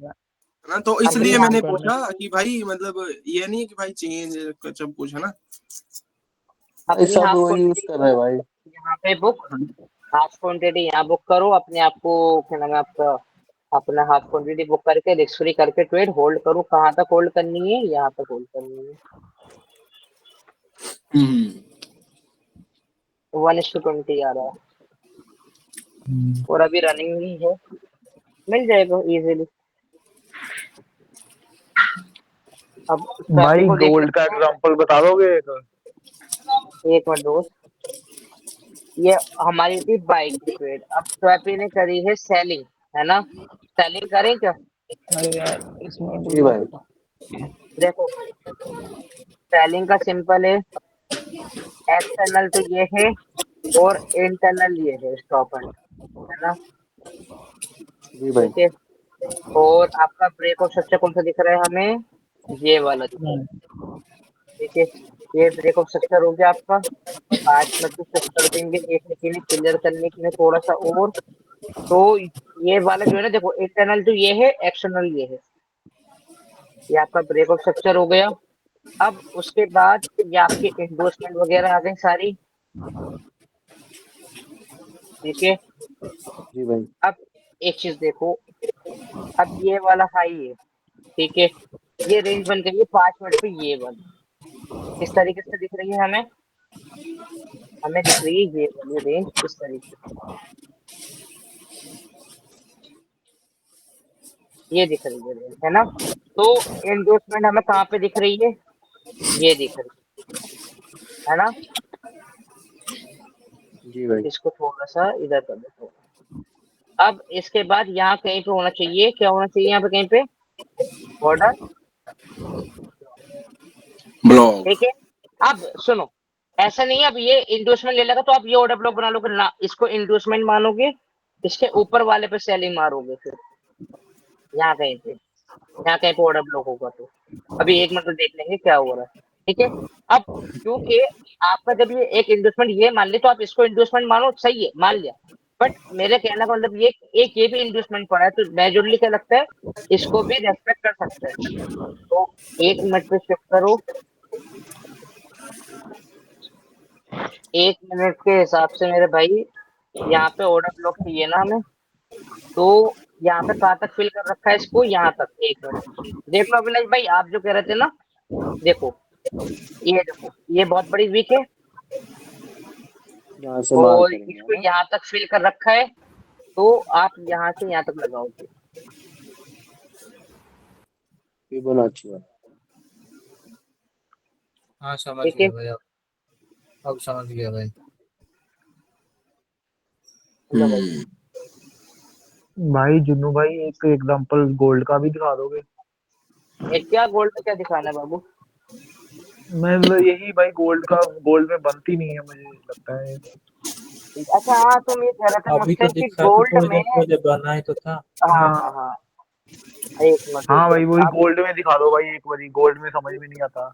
ना, तो अपनी इसलिए हाफ मैंने करना पूछा कि भाई मतलब ये नहीं है कि भाई चेंज सब कुछ है ना। भाई अपनी सब हाफ वही यूज क्वांटिटी कर रहे हैं भाई। यहाँ पे बुक, हाफ क्वांटिटी यहाँ बुक करो अपने आप को, क्या नाम है आपका, अपना हाफ क्वांटिटी बुक करके रिस्क फ्री करके ट्रेड होल्ड करो, कहाँ तक होल्ड करनी है, यहाँ तक होल्ड करनी है। हम्म 1:20 आ रहा है और अभी रनिंग ही है, मिल जाएगा इजीली। अब स्वापी भाई को देख गोल्ड का लेते हैं। एग्जांपल बता दोगे एक? एक मिनट दोस्त, ये हमारी थी बाई की ट्रेड, अब स्वापी ने करी है सेलिंग, है ना, सेलिंग करें क्या? अरे यार इसमें ऑर्डर जी ब्लॉक भाई। होता। देखो सेलिंग का सिंपल है, एक्सटर्नल तो ये है और इंटरनल ये है स्टॉप एंड, है ना, जी भाई। ठीक है। और आपका ब्रेक ऑफ स्ट्रक्चर कौन सा दिख रहा है हमें, ये वाला दिख रहा है, ठीक है। ये ब्रेक ऑफ स्ट्रक्चर हो गया आपका, 5:25 कर देंगे एक सेकेंड क्लियर करने के लिए थोड़ा सा और। तो ये वाला जो है ना, देखो इंटरनल तो ये है, एक्सटर्नल ये है, ये आपका ब्रेक ऑफ स्ट्रक्चर हो गया। अब उसके बाद ये आपके एंडोर्समेंट वगैरह आ गई सारी, ठीक है। जी भाई। अब एक चीज देखो, अब ये वाला हाई है, ठीक है, ये रेंज बन गई है 5 मिनट पे, ये वाली इस तरीके से दिख रही है हमें, हमें दिख रही है ये वाली रेंज इस तरीके से, ये दिख रही है रेंज, है ना। तो एंडोर्समेंट हमें कहाँ पे दिख रही है, ये दिख रही है ना। जी भाई। इसको थोड़ा सा इधर कर देता हूँ। अब इसके बाद यहाँ कहीं पे होना चाहिए, क्या होना चाहिए यहाँ पे कहीं पे, ऑर्डर, ब्लॉक। ठीक है। अब सुनो, ऐसा नहीं है अब ये इंडोर्समेंट ले लेगा तो आप ये ऑर्डर ब्लॉक बना लोगे ना, इसको इंडोर्समेंट मानोगे, इसके ऊपर वाले पे सेलिंग मारोगे, फिर यहाँ कहीं पे, यहाँ कहीं पे ऑर्डर ब्लॉक होगा तो अभी एक मिनट में देख लेंगे क्या हो रहा है, ठीक है। अब क्योंकि आपका जब ये एक इंडोर्समेंट ये मान ली, तो आप इसको इंडोर्समेंट मानो, सही है मान लिया, बट मेरे कहने का मतलब ये एक ये भी इंडोर्समेंट पड़ा है, तो मेजोरली क्या लगता है, इसको भी रेस्पेक्ट कर सकते हैं। तो 1 मिनट पे शिफ्ट करो, 1 मिनट के हिसाब से मेरे भाई, यहाँ पे ऑर्डर ब्लॉक चाहिए ना हमें, तो यहाँ पे कहाँ तक फिल कर रखा है इसको, यहाँ तक, 1 मिनट देख लो अभिलाष भाई, आप जो कह रहे थे ना, देखो ये बहुत बड़ी वीक है यहाँ से मार और करेंगे, है इसको ना। यहाँ तक फिल कर रखा है, तो आप यहाँ से यहाँ तक लगाओगे, फिबोनाची वाला। हाँ समझ ठीक है। गया भाई, अब समझ गया भाई। लो भाई, भाई जुन्नू भाई एक एग्जांपल गोल्ड का भी दिखा दोगे? एक क्या गोल्ड में क्या दिखाना है बाबू, मैं यही भाई, गोल्ड में बनती नहीं है मुझे लगता है। अच्छा हाँ तुम ये कह रहे थे अभी मुझसे तो कि दिखा, तो गोल्ड थोड़ी में, देर पहले बना ही तो था। हाँ हाँ हाँ हाँ, 1 मिनट हाँ रुको भाई, वही आप, गोल्ड में दिखा दो भाई एक बारी, गोल्ड में समझ में नहीं आता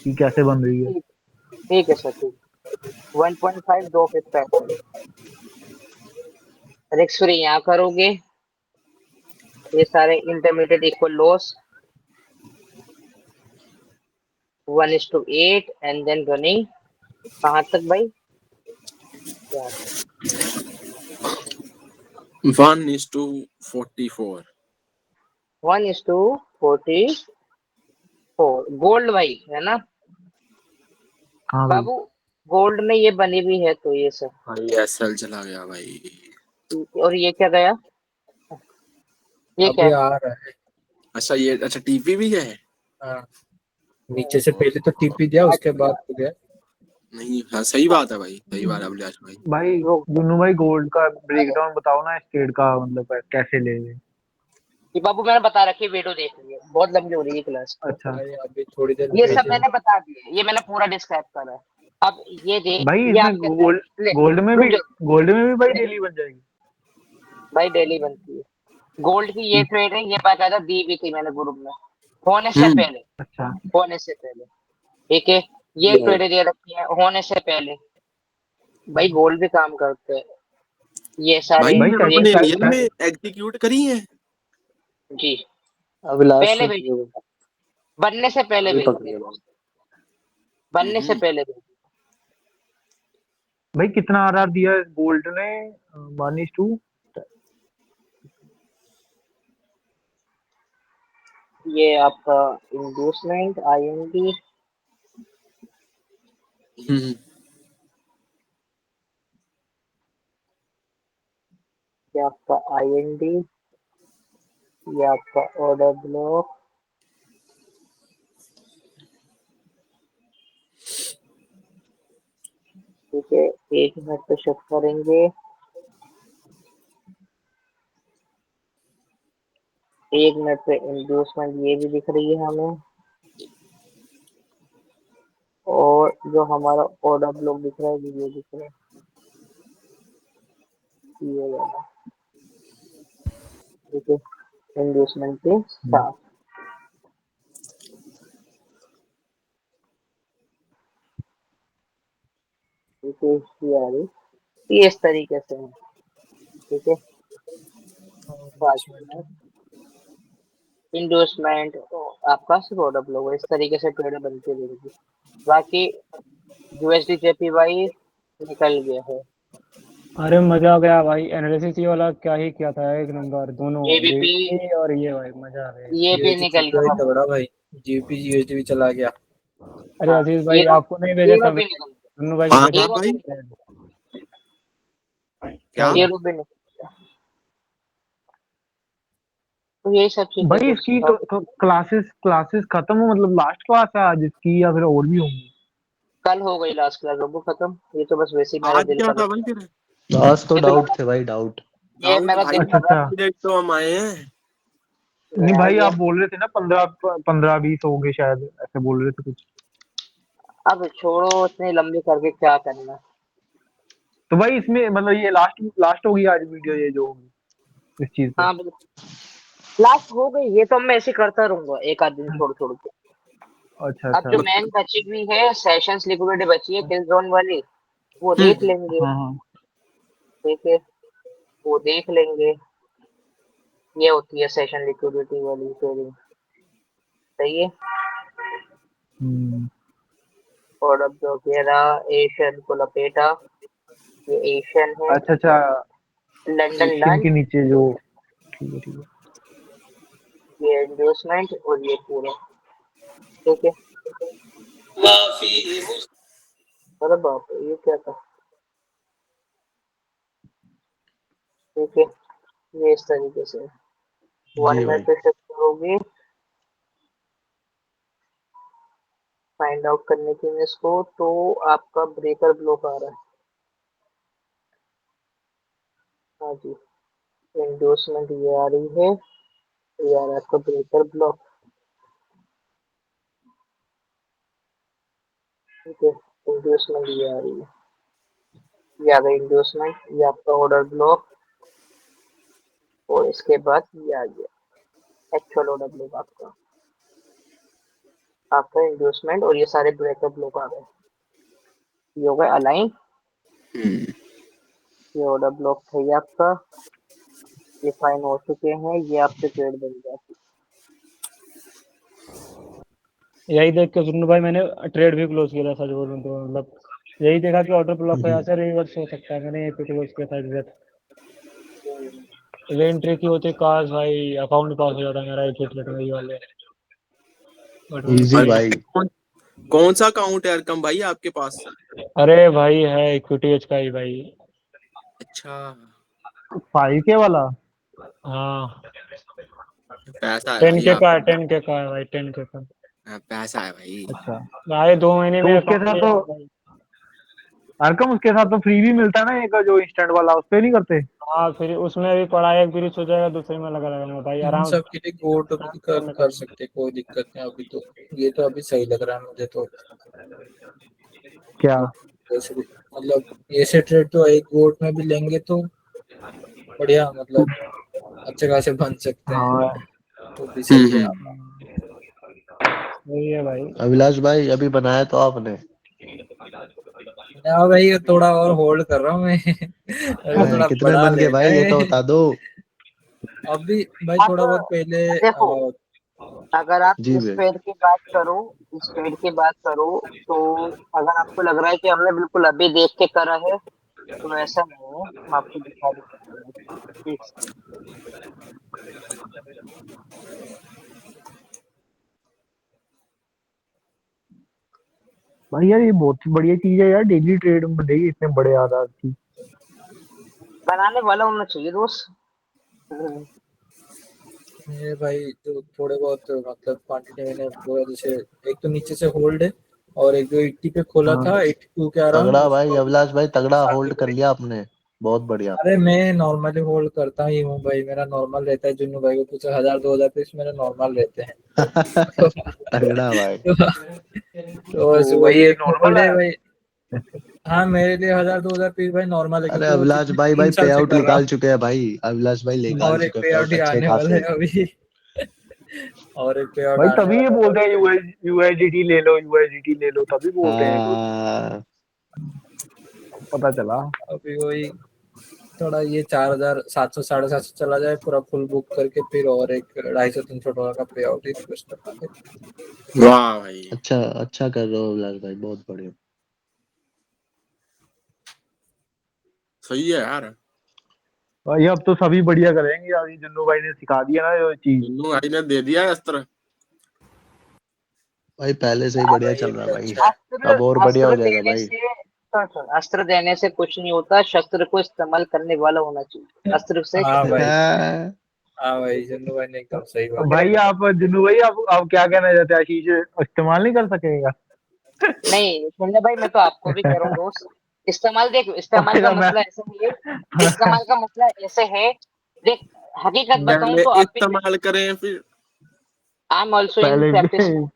कि कैसे बन रही है। ठीक, ठीक है सर, ठीक, 1.5 दो फिर पैसे रिस्क फ्री यहाँ करोगे, ये सारे intermediate equal loss 1:8 and then running, कहाँ तक भाई, 1:44। 1:44 गोल्ड भाई है ना हाँ भाई। बाबू। गोल्ड में ये बनी हुई है तो ये सब। भाई एसएल चला गया भाई। और ये क्या गया ये क्या अभी है? आ रहा है। अच्छा ये अच्छा टीपी भी है। हाँ, नीचे से पहले तो टीपी दिया, उसके बाद तो गया। नहीं हाँ सही बात है भाई, सही बात है अभिलाष भाई। भाई वो जुन्नू भाई गोल्ड का ब्रेकडाउन बताओ ना, स्टेट का मतलब कैसे ले लें। ये बाबू मैंने बता रखी है वीडियो देख ली है बहुत लंबी हो रही है क्लास। अच्छा भाई अभी थोड़ी देर ये सब पहले मैंने बता दिया ये मैंने पूरा डिस्क्राइब करा है। अब ये देख भाई, ये इसमें आपके गोल्ड ले, गोल्ड में रुक भी जाओ भाई डेली बन जाएगी। भाई डेली बनती है गोल्ड की ये ट्रेड है ये बाकायदा दी भी थी मैंने ग्रुप में होने से हम्म। पहले अच्छा होने से पहले ठीक है ये ट्रेड दे रखी है होने से पहले। भाई गोल्ड भी काम करते हैं ये सारे भाई भाई ये सच आपने सच रियल में एग्जीक्यूट करी है। जी अभिलाष पहले से भेजी बनने से पहले अभी भेजी पकड़ थी लिया। बनने से पहले भेजी। भाई कितना आरआर दिया है गोल्ड ने? 1:2। ये आपका इंडोसमेंट आईएनडी हम्म। ये आपका आईएनडी ये आपका ऑर्डर ब्लॉक ठीक है 1 मिनट पे शिफ्ट करेंगे 1 मिनट पे इंडोसमेंट ये भी दिख रही है हमें और जो हमारा ऑर्डर ब्लॉक दिख रहा है ये दिख रहा है ये वाला ठीक है इंडोसमेंट के साथ ठीक है ये आ रही ये इस तरीके से है ठीक है इंडोसमेंट आपका सिर्फ ऑर्डर ब्लॉक इस तरीके से ट्रेड बनती रहेगी। बाकी यूएसडी जेपीवाई निकल गया है अरे मजा आ गया भाई, एनालिसिस ये वाला क्या ही किया था, एक नंबर दोनों एबीपी ये और ये भाई मजा आ गया। ये भी यूएसडी निकल गया जीपीआई बाबू तगड़ा भाई, जीपी यूएसडी भी चला गया। अरे हाँ अजीज भाई हीरो आपको नहीं भेजा हीरो था भी निकल गया जुन्नू भाई हाँ को भेजा हाँ हीरो भाई भी क्या हीरो भी निकल गया तो यही सब चीजें भाई इसकी दोस्तों। तो क्लासेस क्लासेस खत्म हो, मतलब लास्ट क्लास है आज इसकी या फिर और भी होंगी? कल हो गई लास्ट क्लास बाबू खत्म ये तो बस वैसे ही मेरा आज दिल क्या कर था भाई फिर? आज तो ये तो डाउट थे भाई, डाउट। ये डाउट मेरा भाई दिल अच्छा कर रहा अच्छा। कैंडिडेट तो हम आए हैं। नहीं भाई है आप बोल रहे थे ना 15-20 होंगे शायद, ऐसे बोल रहे थे कुछ। अब छोड़ो इतनी लंबी करके क्या करना। तो भाई इसमें मतलब ये लास्ट लास्ट होगी आज वीडियो ये जो होगी इस चीज पे? हाँ लास्ट हो गई ये तो मैं ऐसे करता रहूंगा एक आध दिन छोड़ छोड़ के। अच्छा अब अच्छा। जो मैन बची हुई है सेशंस लिक्विडिटी बची है किल जोन वाली वो देख लेंगे हाँ हाँ। ठीक है वो देख लेंगे ये होती है सेशन लिक्विडिटी वाली ट्रेडिंग सही है। हम्म। और अब जो घेरा एशियन को लपेटा ये एशियन है अच्छा अच्छा, लंदन एशियन लंच के नीचे जो, ठीक है ठीक है। ये एंडोर्समेंट और ये पूरा ठीक है। अरे बाप रे ये क्या था ठीक है ये इस तरीके से 1 जी मिनट भाई। पे शिफ्ट करोगे फाइंड आउट करने के लिए इसको तो आपका ब्रेकर ब्लॉक आ रहा है। हाँ जी एंडोर्समेंट ये आ रही है ये आ रहा है आपका ब्रेकर ब्लॉक ठीक है। इंडोर्समेंट ये आ रही है ये आ गई इंडोर्समेंट ये आपका ऑर्डर ब्लॉक और इसके बाद ये आ गया एक्चुअल ऑर्डर ब्लॉक आपका इंडोर्समेंट और ये सारे ब्रेकर ब्लॉक आ गए ये हो गए अलाइन ये ऑर्डर ब्लॉक है ये आपका ये फाइन हो चुके हैं ये आपसे ट्रेड बन जाती यही देख के जुन्नू भाई मैंने ट्रेड भी क्लोज किया था, सच बोलूं तो मतलब यही देखा कि ऑर्डर ब्लॉक यहाँ से रिवर्स हो सकता है, मैंने यहीं पे क्लोज किया था एग्जैक्ट। इवेंट ट्री की होती काश भाई, अकाउंट पास हो जाता मेरा एक हिट में, ये वाले बट इजी भाई। कौन सा अकाउंट है अरकम भाई आपके पास? अरे भाई है इक्विटी एच का ही भाई। अच्छा 5K वाला। हाँ पैसा है 10K भाई का है, आप। 10K का है भाई, 10K का। पैसा है भाई। अच्छा भाई 2 महीने में उसके account साथ लिया तो भाई। अरकम उसके साथ तो फ्री भी मिलता है ना एक, जो इंस्टेंट वाला, उस पे नहीं करते? हाँ फिर उसमें भी पढ़ाई एक ब्रिज हो जाएगा, दूसरे में लगा लगाऊंगा भाई इन आराम सब के लिए गोट भी करने कर का। सकते, कोई दिक्कत नहीं अभी तो। ये तो अभी सही लग रहा है मुझे तो। क्या? वैसे भी मतलब ऐसे ट्रेड तो एक गोट में भी लेंगे तो बढ़िया, मतलब अच्छे खासे बन सकते हैं, हाँ तो भी सही है। वही है भाई। अभिलाष भाई अभी बनाया तो आपने? हाँ भाई थोड़ा और होल्ड कर रहा हूँ मैं। अभी थोड़ा कितने बड़ा बन गए लेना भाई, ये तो है बता दो। अभी भाई, आप थोड़ा बहुत पहले देखो, अगर आप जी इस भाई। पेड़ की बात करो, इस पेड़ की बात करो, तो अगर आपको लग रहा है कि हमने बिल्कुल अभी देख के करा है, तो ऐसा नहीं है। मैं आपको दिखा देता हूँ। भाई यार, ये बहुत ही बढ़िया चीज है यार, डेली ट्रेड में बनेगी इतने बड़े आधार की। बनाने वाला होना चाहिए दोस्त। ये भाई जो थोड़े बहुत मतलब क्वांटिटी मैंने वो है, जैसे एक तो नीचे से होल्ड है, और एक जो 80 पे खोला हाँ था 82 के अराउंड तगड़ा भाई उसको अभी अभिलाष भाई, तगड़ा आगे होल्ड कर बढ़ेगा। लिया आपने, बहुत बढ़िया। अरे मैं नॉर्मली होल्ड करता ही हूँ भाई, मेरा नॉर्मल रहता है। जुन्नू भाई को कुछ 1000-2000 पीस मेरे नॉर्मल रहते हैं। तगड़ा भाई। तो बस वो वही ये एक नॉर्मल होल्ड है है। भाई। हाँ मेरे लिए 1000-2000 पीस भाई नॉर्मल है, अरे क्योंकि वो अभिलाष पिछले भाई 3 साल पे से आउट कर रहा निकाल चुके हैं भाई, अभिलाष भाई हूँ, निकाल और एक चुके हैं पे पे आउट आउट ही अच्छे आने वाला खासे। है अभी। और एक पे आउट भाई आने तभी ये वाला है बोलते हैं अभी। यूएसडीटी ले लो, यूएसडीटी ले लो, तभी बोलते हैं लोग। हाँ पता चला। अभी वही थोड़ा ये 4700 750 चला जाए पूरा फुल बुक करके, फिर और एक $250-300 का पे आउट ही रिक्वेस्ट करना है। वाह भाई अच्छा, अच्छा कर रहे हो अभिलाष भाई, बहुत बढ़िया। सही है यार। भाई अब तो सभी बढ़िया करेंगे, अभी जुन्नू भाई ने सिखा दिया ना ये चीज। जुन्नू भाई ने दे दिया अस्त्र। भाई पहले से ही अब बढ़िया भाई चल ये रहा तो भाई, अच्छा है। अस्त्र अब और बढ़िया हो अस्त्र जाएगा देने भाई। से अस्त्र देने से कुछ नहीं होता, शस्त्र को इस्तेमाल करने वाला होना चाहिए। अस्त्र से हाँ शस्त्र। भाई, हाँ, हाँ भाई जुन्नू भाई ने एकदम सही तो बात भाई कही। आप जुन्नू भाई, आप क्या कहना चाहते हैं, आशीष इस्तेमाल नहीं कर सकेगा? नहीं सुनने भाई, मैं तो आपको भी कह रहा हूँ दोस्त, इस्तेमाल देख, इस्तेमाल का अच्छा मैं मसला ऐसे है, इस्तेमाल का मसला ऐसे है। देख, हकीकत बताऊं पहले तो अब भी इस्तेमाल करें फिर। आई एम ऑल्सो इन पहले प्रैक्टिस भी। मोड।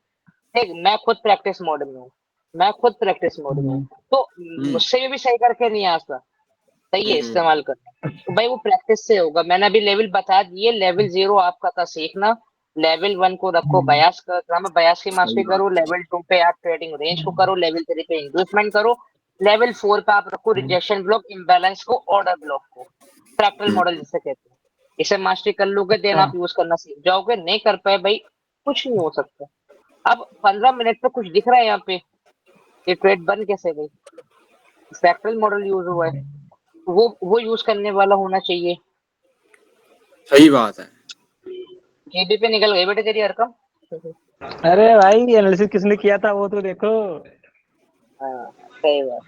देख मैं खुद प्रैक्टिस मोड में हूँ, मैं खुद प्रैक्टिस मोड में हूँ, तो मुझसे भी सही करके नहीं आता। सही है इस्तेमाल करना, तो भाई वो प्रैक्टिस से होगा। मैंने अभी लेवल बता दिए, लेवल 0 आपका था सीखना, लेवल 1 को रखो बयास का ग्रामर, बयास की सही मास्टरी बात करो, लेवल 2 पे आप ट्रेडिंग रेंज को करो, लेवल 3 पे इंड्यूसमेंट करो, लेवल 4 पे आप रखो रिजेक्शन ब्लॉक, इम्बैलेंस को, ऑर्डर ब्लॉक को, फ्रैक्टल मॉडल जिसे कहते हैं। इसे मास्टरी कर लोगे देन आप यूज करना सीख जाओगे। नहीं कर पाए भाई, कुछ नहीं हो सकता। अब 15 मिनट पे कुछ दिख रहा है यहाँ पे, ये ट्रेड बन कैसे गई? फ्रैक्टल मॉडल यूज हुआ है, वो यूज करने वाला होना चाहिए। सही बात है। जेबी पे निकल गई बेटे तेरी हरकम। अरे भाई एनालिसिस किसने किया था वो तो देखो। हाँ सही बात,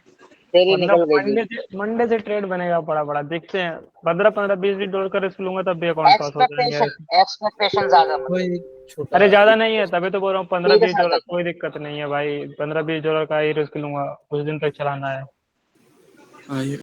तेरी मतलब निकल गई मंडे जेबी। से मंडे से ट्रेड बनेगा बड़ा बड़ा, देखते हैं। 15-15 20 डॉलर का रिस्क लूंगा तब भी अकाउंट पास हो जाएंगे। एक्सपेक्टेशन ज्यादा मत वही रखो। एक छोटा अरे ज्यादा नहीं है, तभी तो बोल रहा हूँ पंद्रह ठीक है बीस सर डॉलर करता कोई दिक्कत नहीं है भाई, 15-20 डॉलर का ही रिस्क लूंगा, कुछ दिन तक चलाना है। हाँ, ये